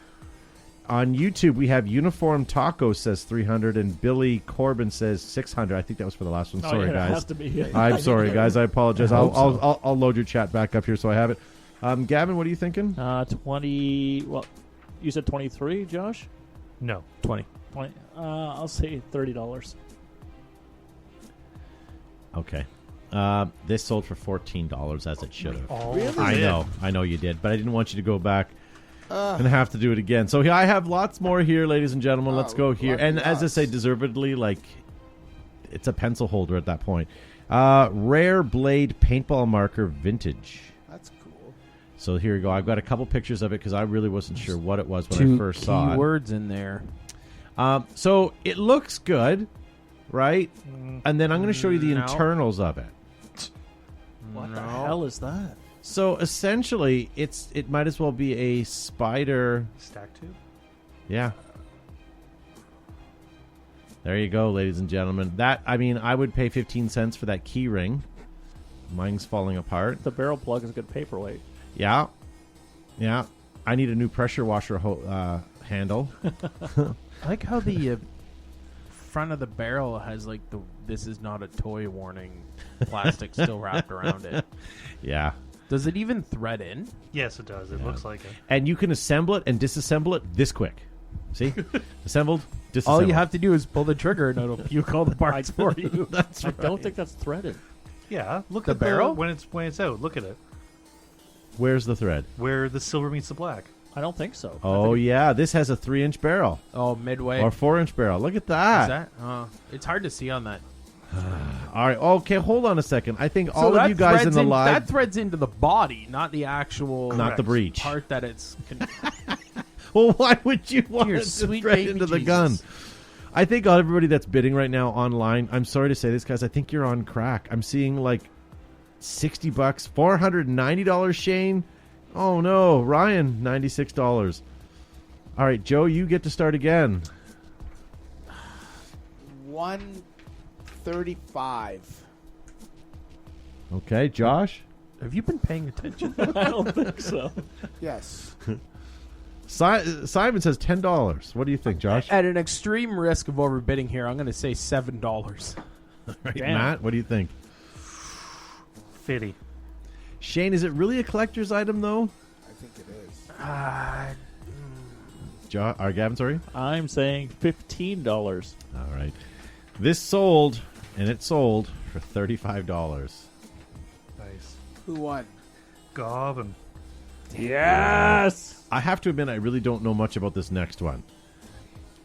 On YouTube, we have Uniform Taco says 300, and Billy Corbin says 600. I think that was for the last one. Sorry, yeah, guys. It has to be. I'm sorry, guys. I apologize. I hope so. I'll load your chat back up here so I have it. Gavin, what are you thinking? 20. Well, you said 23, Josh? No. 20. 20. I'll say $30. Okay. This sold for $14, as it should have. Oh, Really? I know you did, but I didn't want you to go back and have to do it again. So I have lots more here, ladies and gentlemen. Let's go here. lucky And as I us. say, deservedly, like, it's a pencil holder at that point. Rare Blade Paintball Marker Vintage. That's cool. So here you go. I've got a couple pictures of it because I really wasn't sure what it was when Two I first saw it. words in there. So it looks good, right? And then I'm going to show you the No. internals of it. What the hell is that? So essentially, it might as well be a spider. Stack tube. Yeah. There you go, ladies and gentlemen. I would pay 15 cents for that key ring. Mine's falling apart. The barrel plug is a good paperweight. Yeah. Yeah. I need a new pressure washer handle. I like how the front of the barrel has like the "this is not a toy" warning plastic still wrapped around it. Yeah. Does it even thread in? Yes, it does. It looks like it. And you can assemble it and disassemble it this quick. See? Assembled, All disassembled. you have to do is pull the trigger and it'll puke all the parts for you. That's I don't think that's threaded. Yeah, look The at barrel? when it's out. Look at it. Where's the thread? Where the silver meets the black. I don't think so. Oh, yeah. This has a 3-inch barrel. Oh, midway. Or 4-inch barrel. Look at Is that. that? It's hard to see on that. All right. Okay, hold on a second. I think all that of you guys in threads the live... that threads into the body, not the actual Not the breech. part that it's. Well, why would you want Your it to sweet thread baby into the Jesus. gun? I think everybody that's bidding right now online, I'm sorry to say this, guys, I think you're on crack. I'm seeing like $60, $490, Shane. Oh, no. Ryan, $96. All right, Joe, you get to start again. 135. Okay, Josh? Have you been paying attention? I don't think so. Yes. Simon says $10. What do you think, Josh? At an extreme risk of overbidding here, I'm going to say $7. Right, Damn. Matt, what do you think? 50. Shane, is it really a collector's item, though? I think it is. Gavin, sorry? I'm saying $15. All right. This sold, and it sold for $35. Nice. Who won? Goblin. Yes! I have to admit, I really don't know much about this next one.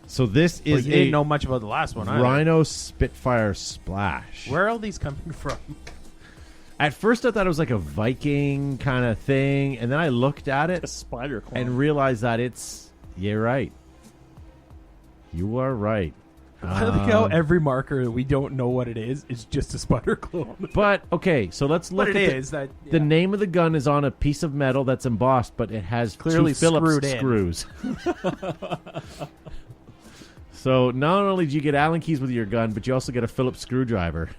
So this Well, is you a didn't know much about the last one either. Rhino Spitfire Splash. Where are all these coming from? At first, I thought it was like a Viking kind of thing, and then I looked at A it spider clone. and realized that it's... You're right. You are right. I like how every marker we don't know what it is just a spider clone. But, okay, so let's look But at it the, is that the name of the gun is on a piece of metal that's embossed, but it has Clearly two Phillips screwed in. screws. So not only do you get Allen keys with your gun, but you also get a Phillips screwdriver.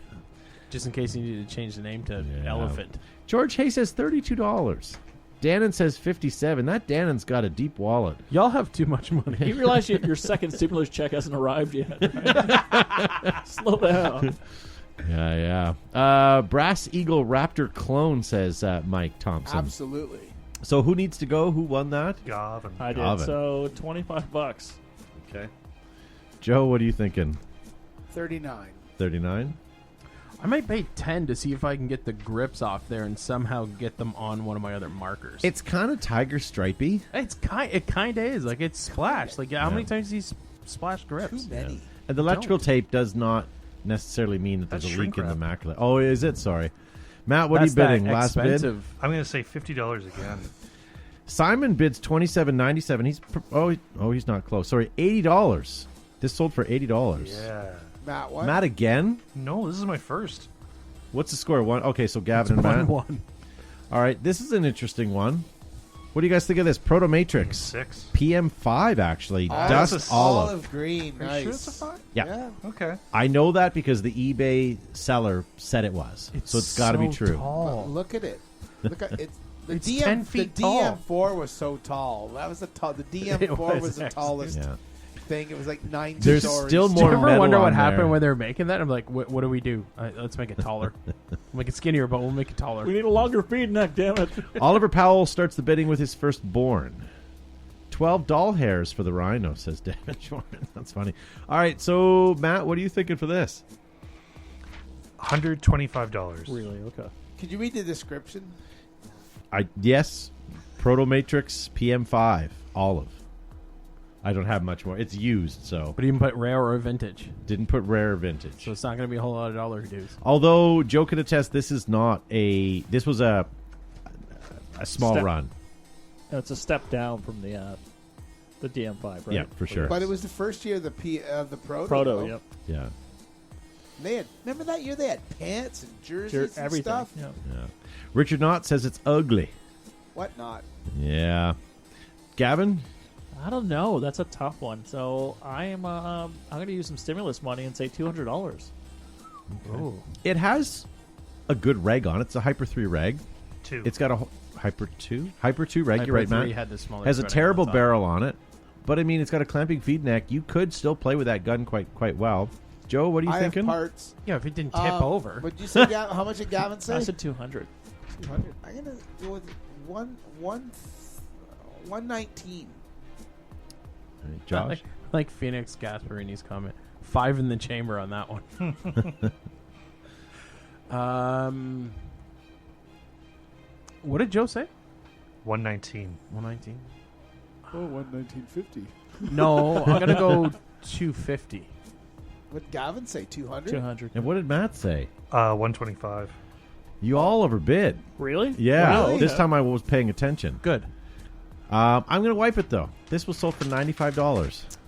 just in case you need to change the name to Yeah. Elephant. George Hay says $32. Dannon says $57. That Dannon's got a deep wallet. Y'all have too much money. You realize your second stimulus check hasn't arrived yet. Right? Slow down. Yeah. Brass Eagle Raptor clone, says Mike Thompson. Absolutely. So who needs to go? Who won that? Goblin. I did. Oven. So $25. Okay. Joe, what are you thinking? 39. 39? I might pay 10 to see if I can get the grips off there and somehow get them on one of my other markers. It's kind of tiger stripey. It kind of is like it's splashed. Like how many times do you splash grips? Too many. And the electrical tape does not necessarily mean that there's That's a leak shrink in the wrap. macula. Oh, is it? Sorry. Matt, what That's are you bidding? that Last bid? expensive. I'm going to say $50 again. Simon bids $27.97. He's not close. Sorry, $80. This sold for $80. Yeah. Matt, what? Matt again? No, this is my first. What's the score? One. Okay, so Gavin and Matt. 1-1. All right, this is an interesting one. What do you guys think of this? Proto Matrix 6. PM5 actually. Oh, Dust that's a olive. green. Are you Nice. sure it's a 5? Yeah. Okay. I know that because the eBay seller said it was. So it's got to be so true. tall. Look at it. Look at it. The It's DM, 10 feet the tall. DM4 was so tall. That was the The It DM4 was, was the actually. tallest Yeah. thing. It was like 9 There's stories. still Do more you ever metal wonder what on happened there. when they were making that? I'm like, what do we do? Let's make it taller. We'll make it skinnier, but we'll make it taller. We need a longer feed neck, damn it. Oliver Powell starts the bidding with his firstborn. 12 doll hairs for the Rhino, says David Shorman. That's funny. All right, so Matt, what are you thinking for this? $125. Really? Okay. Could you read the description? Yes, Proto Matrix PM5 olive. I don't have much more. It's used, so But even put rare or vintage. didn't put rare or vintage. So it's not going to be a whole lot of dollar dues. Although Joe could attest, this is not a. This was a small Step. run. It's a step down from the DM5, right? Yeah, for sure. But it was the first year of the Proto. Proto, though. yep. Yeah, They had, remember that year they had pants and jerseys and Everything. stuff? Yeah. yeah. Richard Knott says it's ugly. What not? Yeah. Gavin, I don't know. That's a tough one. So I'm going to use some stimulus money and say $200. Oh. it has a good reg on it. It's a Hyper 3 reg. 2. It's got a Hyper 2 reg. You're right, Hyper 3 Matt. had the smaller Has a threading terrible on top. barrel on it, but I mean, it's got a clamping feed neck. You could still play with that gun quite well. Joe, what are you I thinking? have parts. Yeah, if it didn't tip over. Would you say how much did Gavin say? I said 200. 200. I'm going to go with 119. All right, Josh, like Phoenix Gasparini's comment. 5 in the chamber on that one. What did Joe say? 119. 119. Oh, 119.50. No, I'm gonna go 250. What did Gavin say? 200? 200. and what did Matt say? 125. You all overbid. Really? Yeah, Really? this time I was paying attention. Good. I'm going to wipe it, though. This was sold for $95.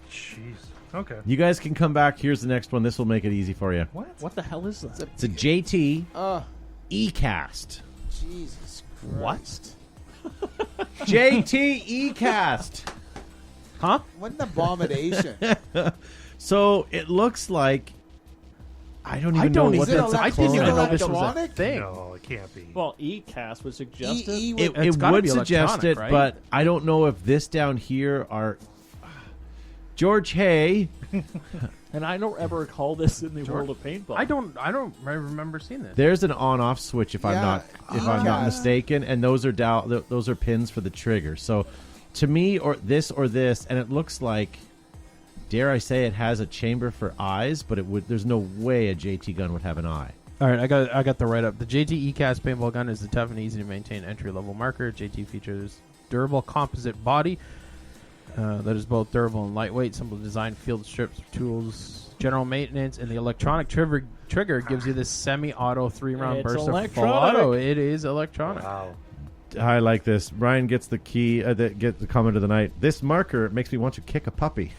Jeez. Okay. You guys can come back. Here's the next one. This will make it easy for you. What the hell is that? It's a JT Oh, E-Cast. Jesus Christ. JT E-Cast. Huh? What an abomination. So it looks like... I don't even I don't know what Is it that's a I didn't clone even of. know this was a electronic? thing. No, it can't be. Well, E-Cast would suggest it. E It, would- It's it gotta would be suggest it, electronic, right? but I don't know if this down here are... George Hay. And I don't ever recall this in the world of paintball. I don't remember seeing this. There's an on-off switch if I'm Yeah, not E-Cast. mistaken, and those are those are pins for the trigger. So, to me, or this, and it looks like, dare I say, it has a chamber for eyes, but there's no way a JT gun would have an eye. All right, I got the write up. The JT ECAS paintball gun is the tough and easy to maintain entry level marker. JT features durable composite body that is both durable and lightweight. Simple design, field strips, tools, general maintenance, and the electronic trigger gives you this semi-auto 3-round It's burst of full electronic. auto. It is electronic. Wow. I like this. Ryan gets the key. Get the comment of the night. This marker makes me want to kick a puppy.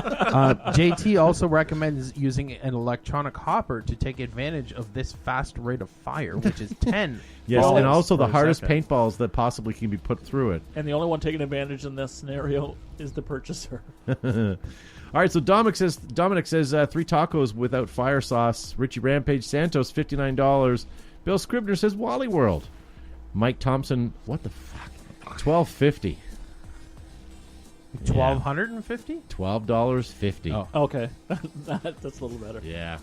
JT also recommends using an electronic hopper to take advantage of this fast rate of fire, which is 10. Yes, balls and also the per hardest second. paintballs that possibly can be put through it. And the only one taking advantage in this scenario is the purchaser. All right, so Dominic says 3 tacos without fire sauce. Richie Rampage Santos $59. Bill Scribner says Wally World. Mike Thompson, what the fuck? $12.50. 1,250? $12.50. Oh. Okay. That's a little better. Yeah.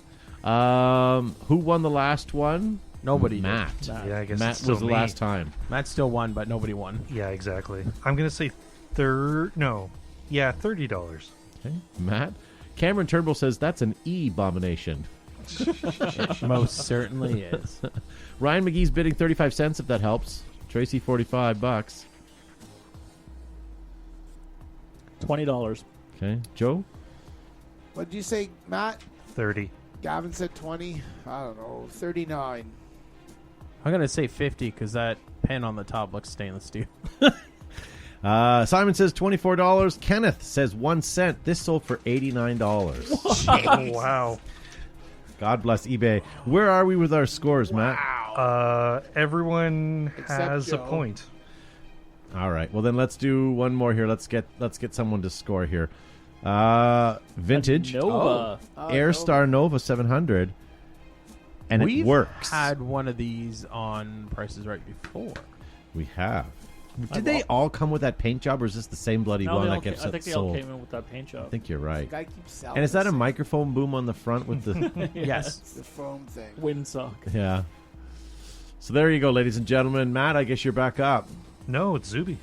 Who won the last one? Nobody did. Matt. Yeah, I guess Matt it's still was the me. last time. Matt still won, but nobody won. Yeah, exactly. I'm gonna say $30. Okay. Matt. Cameron Turnbull says that's an E-abomination. Most certainly is. Ryan McGee's bidding 35 cents if that helps. Tracy $45. $20. Okay. Joe? What did you say, Matt? 30. Gavin said 20. I don't know. 39. I'm going to say 50 because that pen on the top looks stainless steel. Simon says $24. Kenneth says 1 cent. This sold for $89. Oh, wow. God bless eBay. Where are we with our scores, Matt? Everyone Except has Joe. a point. All right. Well, then let's do one more here. Let's get someone to score here. Vintage Nova. Airstar Nova 700, and We've it works. had one of these on Prices Right before. We have. Did they all come with that paint job, or is this the same bloody No, one they that all gets I think they all sold? came in with that paint job. I think you're right. The guy keeps selling. And is that a this microphone boom on the front with the? Yes. The foam thing. Windsock. Yeah. So there you go, ladies and gentlemen. Matt, I guess you're back up. No, it's Zuby.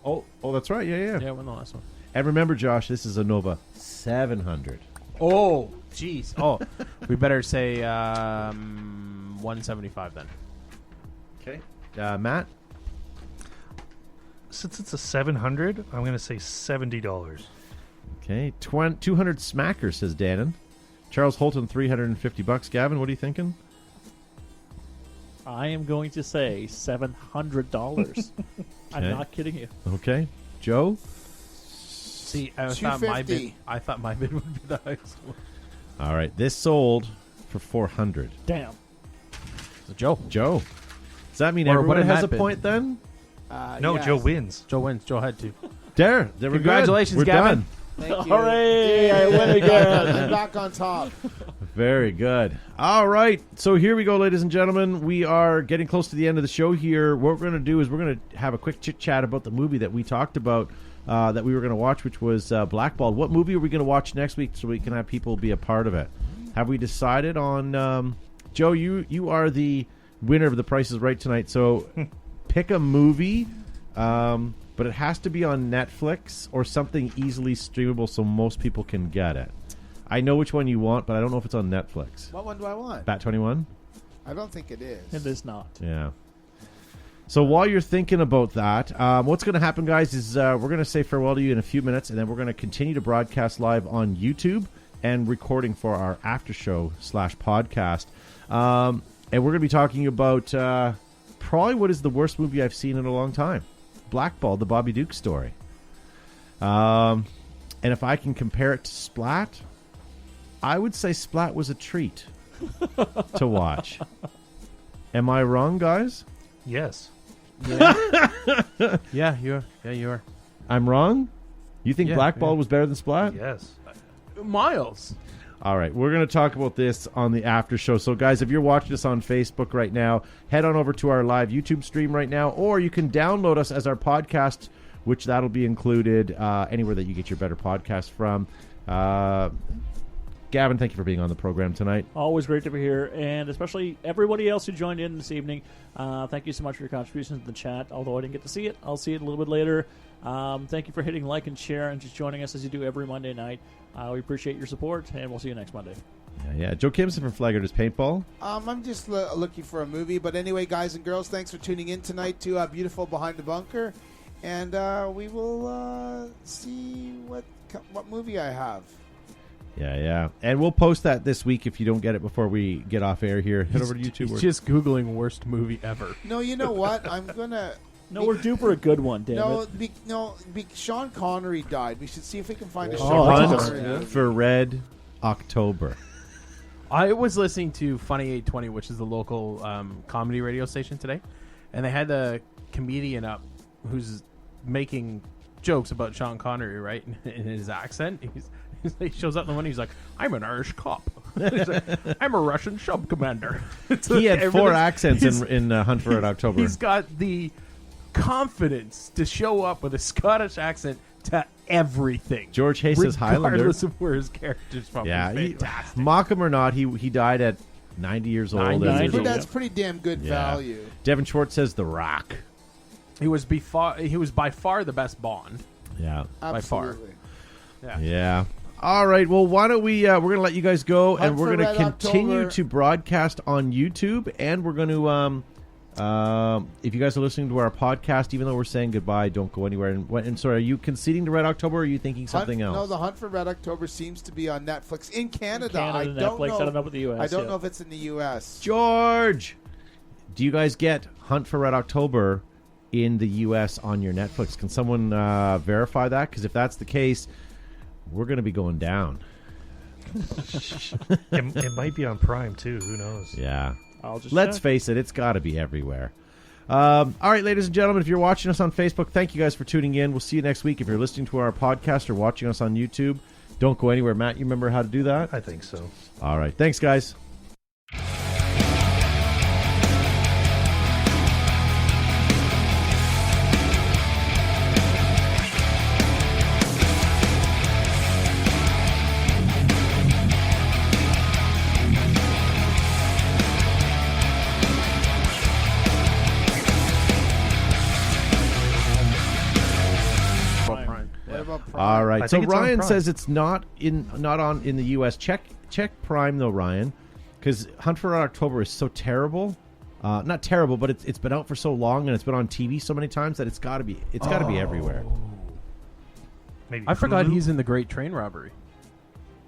Oh, that's right. Yeah. Yeah, when the last one. And remember, Josh, this is a Nova 700. Oh, jeez. Oh, we better say 175 then. Okay. Matt? Since it's a 700, I'm going to say $70. Okay, 200 smackers, says Dannon. Charles Holton, $350. Gavin, what are you thinking? I am going to say $700. I'm Okay. not kidding you. Okay. Joe? See, I thought my bid would be the highest one. All right. This sold for 400. Damn. So Joe. Joe. Does that mean Or what everyone did has Matt a bid? point then? No, yes. Joe wins. Joe wins. Joe had to. There we're good. Congratulations, We're Gavin. done. Thank you. Hooray! I win again. I'm back on top. Very good. All right. So here we go, ladies and gentlemen. We are getting close to the end of the show here. What we're going to do is we're going to have a quick chit-chat about the movie that we talked about that we were going to watch, which was Blackballed. What movie are we going to watch next week so we can have people be a part of it? Have we decided on... Joe, you are the winner of The Price is Right tonight, so pick a movie, but it has to be on Netflix or something easily streamable so most people can get it. I know which one you want, but I don't know if it's on Netflix. What one do I want? Bat 21? I don't think it is. It is not. Yeah. So while you're thinking about that, what's going to happen, guys, is we're going to say farewell to you in a few minutes, and then we're going to continue to broadcast live on YouTube and recording for our after show /podcast. And we're going to be talking about probably what is the worst movie I've seen in a long time. Blackballed, the Bobby Duke story. And if I can compare it to Splat, I would say Splat was a treat to watch. Am I wrong, guys? Yes. Yeah, you are. I'm wrong? You think Yeah, Blackball yeah. was better than Splat? Yes. Miles. All right, we're going to talk about this on the after show. So, guys, if you're watching us on Facebook right now, head on over to our live YouTube stream right now, or you can download us as our podcast, which that'll be included anywhere that you get your better podcast from. Gavin, thank you for being on the program tonight. Always great to be here, and especially everybody else who joined in this evening. Thank you so much for your contributions in the chat. Although I didn't get to see it, I'll see it a little bit later. Thank you for hitting like and share and just joining us as you do every Monday night. We appreciate your support, and we'll see you next Monday. Yeah. Joe Kimson from Flagger's Paintball. I'm just looking for a movie. But anyway, guys and girls, thanks for tuning in tonight to Beautiful Behind the Bunker. And we will see what movie I have. Yeah. And we'll post that this week if you don't get it before we get off air here. Head over to YouTube. He's just Googling worst movie ever. No, you know what? I'm going to... No, we're due for a good one, damn it. Sean Connery died. We should see if we can find a Oh, Sean that's Hunt Connery good. movie. for Red October. I was listening to Funny 820, which is the local comedy radio station today, and they had a comedian up who's making jokes about Sean Connery, right? In his accent, he shows up in the one. He's like, "I'm an Irish cop. He's like, I'm a Russian sub commander." He had 4 Everything's- accents he's- in Hunt for Red October. He's got the confidence to show up with a Scottish accent to everything. George Hayes says Highlander. regardless of where his character's from. Yeah, It's fantastic. mock him or not, he died at 90 years old. 90 as years a- old. That's pretty damn good Yeah. value. Devin Schwartz says The Rock. He was by far the best Bond. Yeah. By far. Absolutely. Yeah. All right. Well, why don't we? We're going to let you guys go, Hunt and we're for going to Red continue October. to broadcast on YouTube, and we're going to. If you guys are listening to our podcast, even though we're saying goodbye, don't go anywhere. And sorry, are you conceding to Red October, or are you thinking something else? No, the Hunt for Red October seems to be on Netflix in Canada. Canada, I don't Netflix, know. I don't know about the US I don't yet. know if it's in the U.S. George, do you guys get Hunt for Red October in the U.S. on your Netflix? Can someone verify that? Because if that's the case, we're going to be going down. It might be on Prime, too. Who knows? Yeah. I'll just Let's check. face it, it's got to be everywhere. All right, ladies and gentlemen, if you're watching us on Facebook, thank you guys for tuning in. We'll see you next week. If you're listening to our podcast or watching us on YouTube, don't go anywhere. Matt, you remember how to do that? I think so. All right. Thanks, guys. Prime. What about Prime? All right. I So think it's on Ryan Prime. says it's not on in the U.S. Check Prime though, Ryan, because Hunt for Red October is so terrible. Not terrible, but it's been out for so long and it's been on TV so many times that it's got to be everywhere. maybe I forgot Hulu? he's in The Great Train Robbery.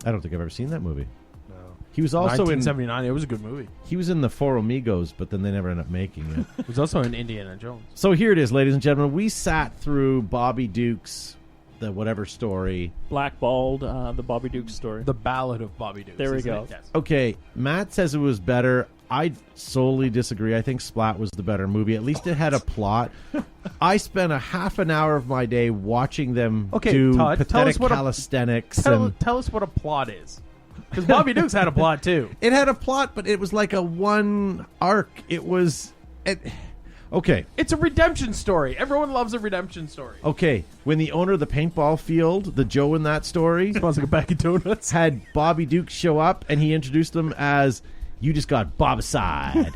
I don't think I've ever seen that movie. No. He was also in 1979. It was a good movie. he was in the Four Amigos, but then they never ended up making it. It was also in Indiana Jones. So here it is, ladies and gentlemen. We sat through Bobby Duke's the whatever story. Blackballed, the Bobby Duke story. The Ballad of Bobby Dukes. There we isn't go. it? Yes. Okay, Matt says it was better. I solely disagree. I think Splat was the better movie. At least it had a plot. I spent a half an hour of my day watching them Okay, do Todd, tell pathetic us what calisthenics. Tell us what a plot is. Because Bobby Dukes had a plot too. It had a plot, but it was like a one arc. Okay. It's a redemption story. Everyone loves a redemption story. Okay, when the owner of the paintball field, the Joe in that story, Smells like a bag of donuts. had Bobby Duke show up and he introduced him as, you just got Bobicide.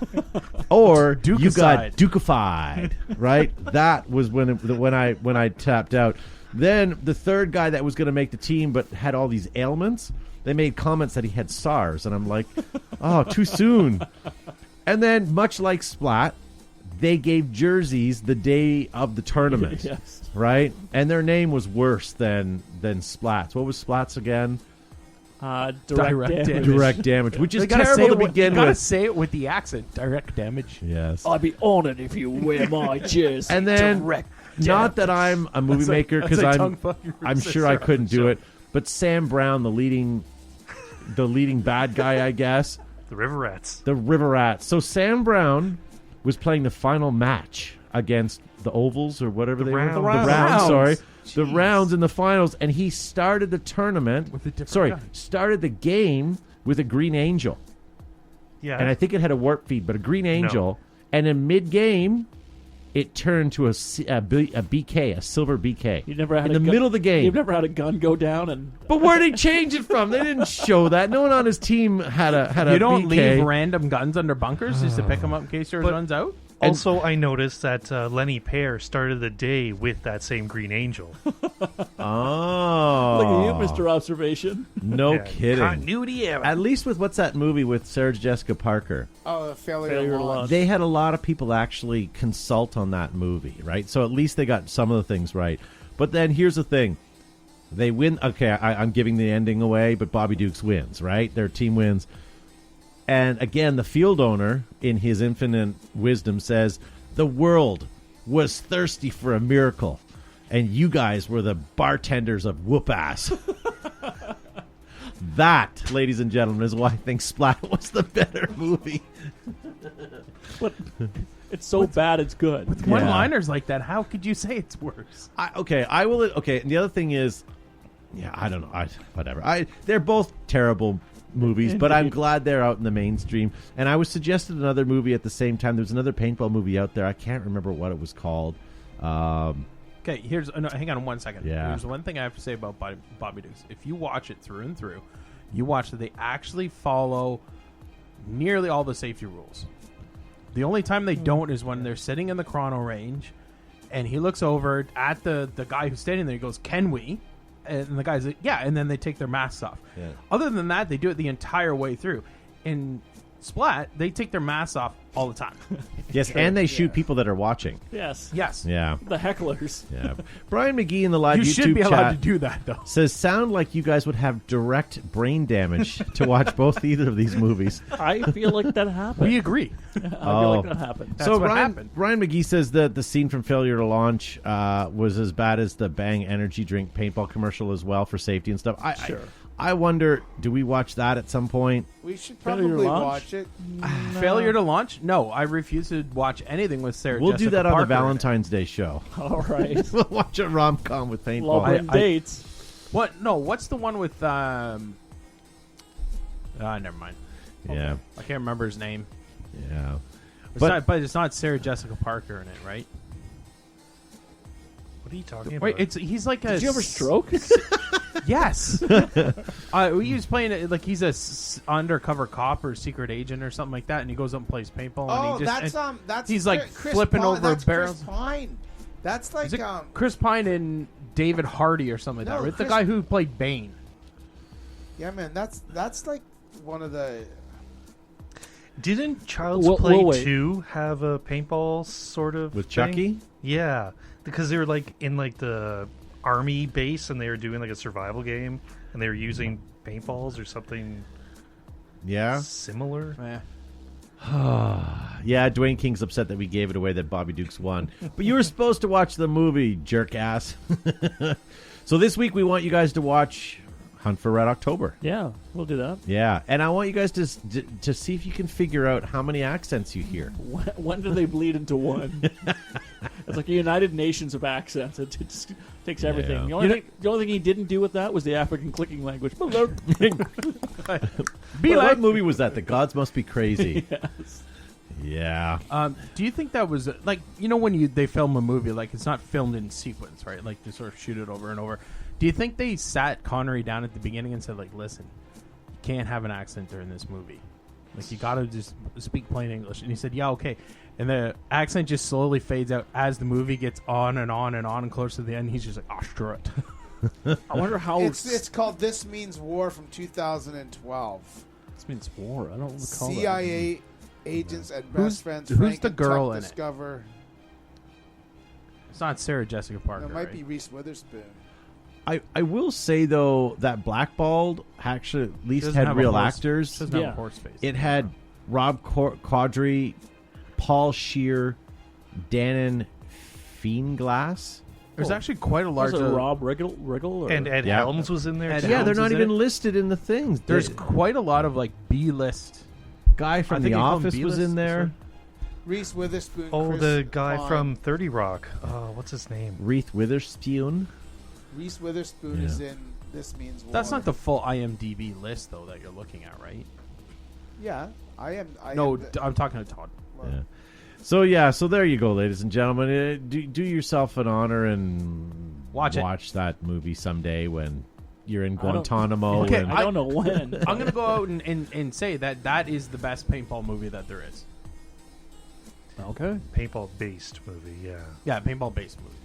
Or you got Dukified. Right? That was when I tapped out. Then the third guy that was going to make the team but had all these ailments, they made comments that he had SARS. And I'm like, oh, too soon. And then, much like Splat, they gave jerseys the day of the tournament. Yes. Right? And their name was worse than Splat's. What was Splat's again? Direct Damage. damage. Direct damage, which is You gotta terrible say to it with- begin you gotta with. say it with the accent. Direct damage. Yes. I'd be honored if you wear my jersey. And then, Direct not that I'm a movie maker, because I'm sure I couldn't do it, but Sam Brown, the leading bad guy, I guess, The River Rats. the River Rats. So Sam Brown was playing the final match against the Ovals or whatever they Rounds. were. The Rounds, sorry. The Jeez. rounds in the finals, and he started the tournament With a different gun. started the game with a Green Angel. Yeah. And I think it had a warp feed, but a Green Angel. And in mid-game, it turned to a BK, a silver BK. You never had in a the gun- middle of the game. You've never had a gun go down and But where did they change it from? They didn't show that. No one on his team had a You don't BK. leave random guns under bunkers just to pick them up in case yours But- runs out? Also, I noticed that Lenny Pear started the day with that same Green Angel. Oh. look at you, Mr. Observation. No Yeah, kidding. Continuity error. At least with what's that movie with Sarah Jessica Parker? Oh, failure Failure to to launch. launch. They had a lot of people actually consult on that movie, right? So at least they got some of the things right. But then here's the thing. They win. Okay, I'm giving the ending away, but Bobby Dukes wins, right? Their team wins. And again, the field owner, in his infinite wisdom, says, the world was thirsty for a miracle, and you guys were the bartenders of whoop-ass. That, ladies and gentlemen, is why I think Splat was the better movie. But it's so bad it's good. With one-liners like that, how could you say it's worse? I will. Okay, and the other thing is, yeah, I don't know. Whatever. They're both terrible movies, but I'm glad they're out in the mainstream. And I was suggested another movie at the same time. There was another paintball movie out there. I can't remember what it was called. Okay, hang on 1 second. Yeah. There's one thing I have to say about Bobby Dukes. If you watch it through and through, you watch that they actually follow nearly all the safety rules. The only time they don't is when they're sitting in the chrono range, and he looks over at the guy who's standing there. He goes, "Can we?" And the guy's like, "Yeah." And then they take their masks off. Yeah. Other than that, they do it the entire way through. In Splat, they take their masks off all the time. Yes, and they shoot people that are watching. Yes. Yes. Yeah, The hecklers. yeah. Brian McGee in the live You YouTube should be allowed chat to do that, though. says, "Sound like you guys would have direct brain damage to watch either of these movies." I feel like that happened. We agree. I feel Oh. like that happened. That's what happened. Brian McGee says that the scene from Failure to Launch was as bad as the Bang energy drink paintball commercial as well for safety and stuff. Sure. I wonder, do we watch that at some point? We should Failure to probably launch? watch it. Failure to launch? No, I refuse to watch anything with Sarah. We'll Jessica do that on Parker the in it. Valentine's Day show. All right. We'll watch a rom-com with paintball. Love and dates. What? No, what's the one with? Never mind. Yeah, I can't remember his name. yeah. But it's not Sarah Jessica Parker in it, right? What are you talking about? Wait, he's like a. Did you have a stroke? Yes. He was playing it like he's a undercover cop or secret agent or something like that, and he goes up and plays paintball. Oh, and he just, that's he's like Chris flipping Pine. over That's barrels. Chris Pine. That's like Is it Chris Pine and David Hardy or something like No, that, right? The Chris- guy who played Bane. yeah, man. That's like one of the. Didn't Child's We'll Play wait. 2 have a paintball sort of With thing? Chucky? Yeah, because they were like in like the army base and they were doing like a survival game and they were using paintballs or something Yeah. similar. Yeah, Dwayne King's upset that we gave it away that Bobby Dukes won. But you were supposed to watch the movie, jerk ass. So this week we want you guys to watch Hunt for Red October. Yeah, we'll do that. Yeah, and I want you guys to see if you can figure out how many accents you hear. When do they bleed into one? It's like a United Nations of accents. It just takes everything. Yeah. The only thing he didn't do with that was the African clicking language. What movie was that? The Gods Must Be Crazy. Yes. Yeah. Do you think that was like, you know, when they film a movie, like it's not filmed in sequence, right? Like they sort of shoot it over and over. Do you think they sat Connery down at the beginning and said, like, listen, you can't have an accent during this movie. Like, you got to just speak plain English. And he said, yeah, okay. And the accent just slowly fades out as the movie gets on and on and on and close to the end. He's just like, oh, screw it. I wonder how It's called This Means War from 2012. This means war. I don't recall CIA agents and Who's- best friends who's Frank the and girl Tuck in it? discover. It's not Sarah Jessica Parker. No, it might right? be Reese Witherspoon. I will say, though, that Blackballed actually at least Doesn't had have a real horse- actors. Doesn't have Yeah. a horse face. It had Rob Caudry, Paul Scheer, Dannon Fienglass. There's actually quite a large. Was it Rob Riggle? Or? And Ed Yeah. Helms was in there. Ed too. Yeah, Helms they're is not in even it? listed in the things. There's The quite a lot of like B-list. guy I from think The they call him Office was B-list in there. Reese Witherspoon. Oh, Chris the guy Pine. from 30 Rock. Oh, what's his name? Reese Witherspoon. Reese Witherspoon Yeah. is in This Means War. That's not the full IMDb list, though, that you're looking at, right? Yeah, I am. No, am I'm talking to Todd. Yeah. So there you go, ladies and gentlemen. Do yourself an honor and Watch it. Watch that movie someday when you're in I don't- Guantanamo. Okay, and, I don't know when. I'm going to go out and say that is the best paintball movie that there is. Okay. Paintball-based movie, yeah. Yeah, paintball-based movie.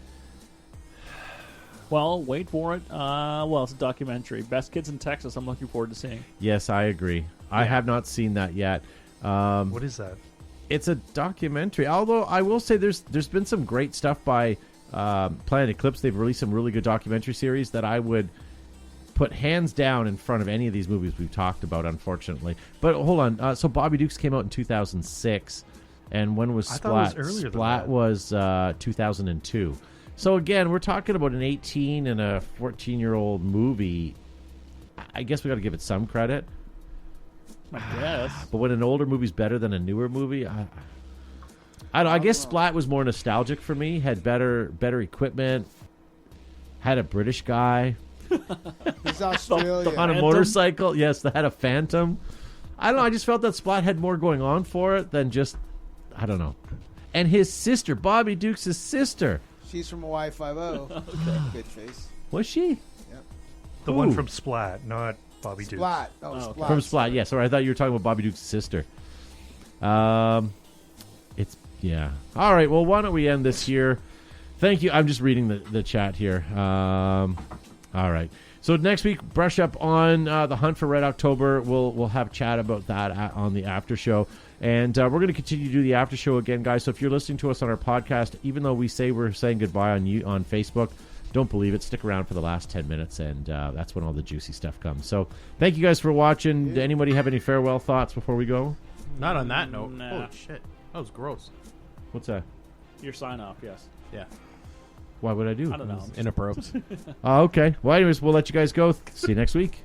Well, wait for it. It's a documentary. Best Kids in Texas. I'm looking forward to seeing. yes, I agree. I have not seen that yet. What is that? It's a documentary. Although I will say there's been some great stuff by Planet Eclipse. They've released some really good documentary series that I would put hands down in front of any of these movies we've talked about, unfortunately. But hold on. So Bobby Dukes came out in 2006. And when was I Splat? thought it was earlier than Splat that. was 2002. So again, we're talking about an 18 and a 14-year-old movie. I guess we got to give it some credit. I guess. But when an older movie's better than a newer movie, I don't know. I guess Splat was more nostalgic for me. Had better equipment. Had a British guy He's Australian. on a Phantom? motorcycle. Yes, that had a Phantom. I don't know. I just felt that Splat had more going on for it than just, I don't know. And his sister, Bobby Dukes' sister. She's from Hawaii 5-0. Bitch face. Was she? The one Ooh. from Splat, not Bobby Dukes. Splat. Oh, okay. Splat. From Splat, yes. Or I thought you were talking about Bobby Dukes' sister. It's, yeah. All right, well, why don't we end this here? Thank you. I'm just reading the chat here. All right. So next week, brush up on the Hunt for Red October. We'll have chat about that on the after show. And we're going to continue to do the after show again, guys. So if you're listening to us on our podcast, even though we say we're saying goodbye on Facebook, don't believe it. Stick around for the last 10 minutes, and that's when all the juicy stuff comes. So thank you guys for watching. Did anybody have any farewell thoughts before we go? Not on that note. Nah. Holy shit. That was gross. What's that? Your sign off, yes. Yeah. Why would I do? I don't know. Inappropriate. Okay. Well, anyways, we'll let you guys go. See you next week.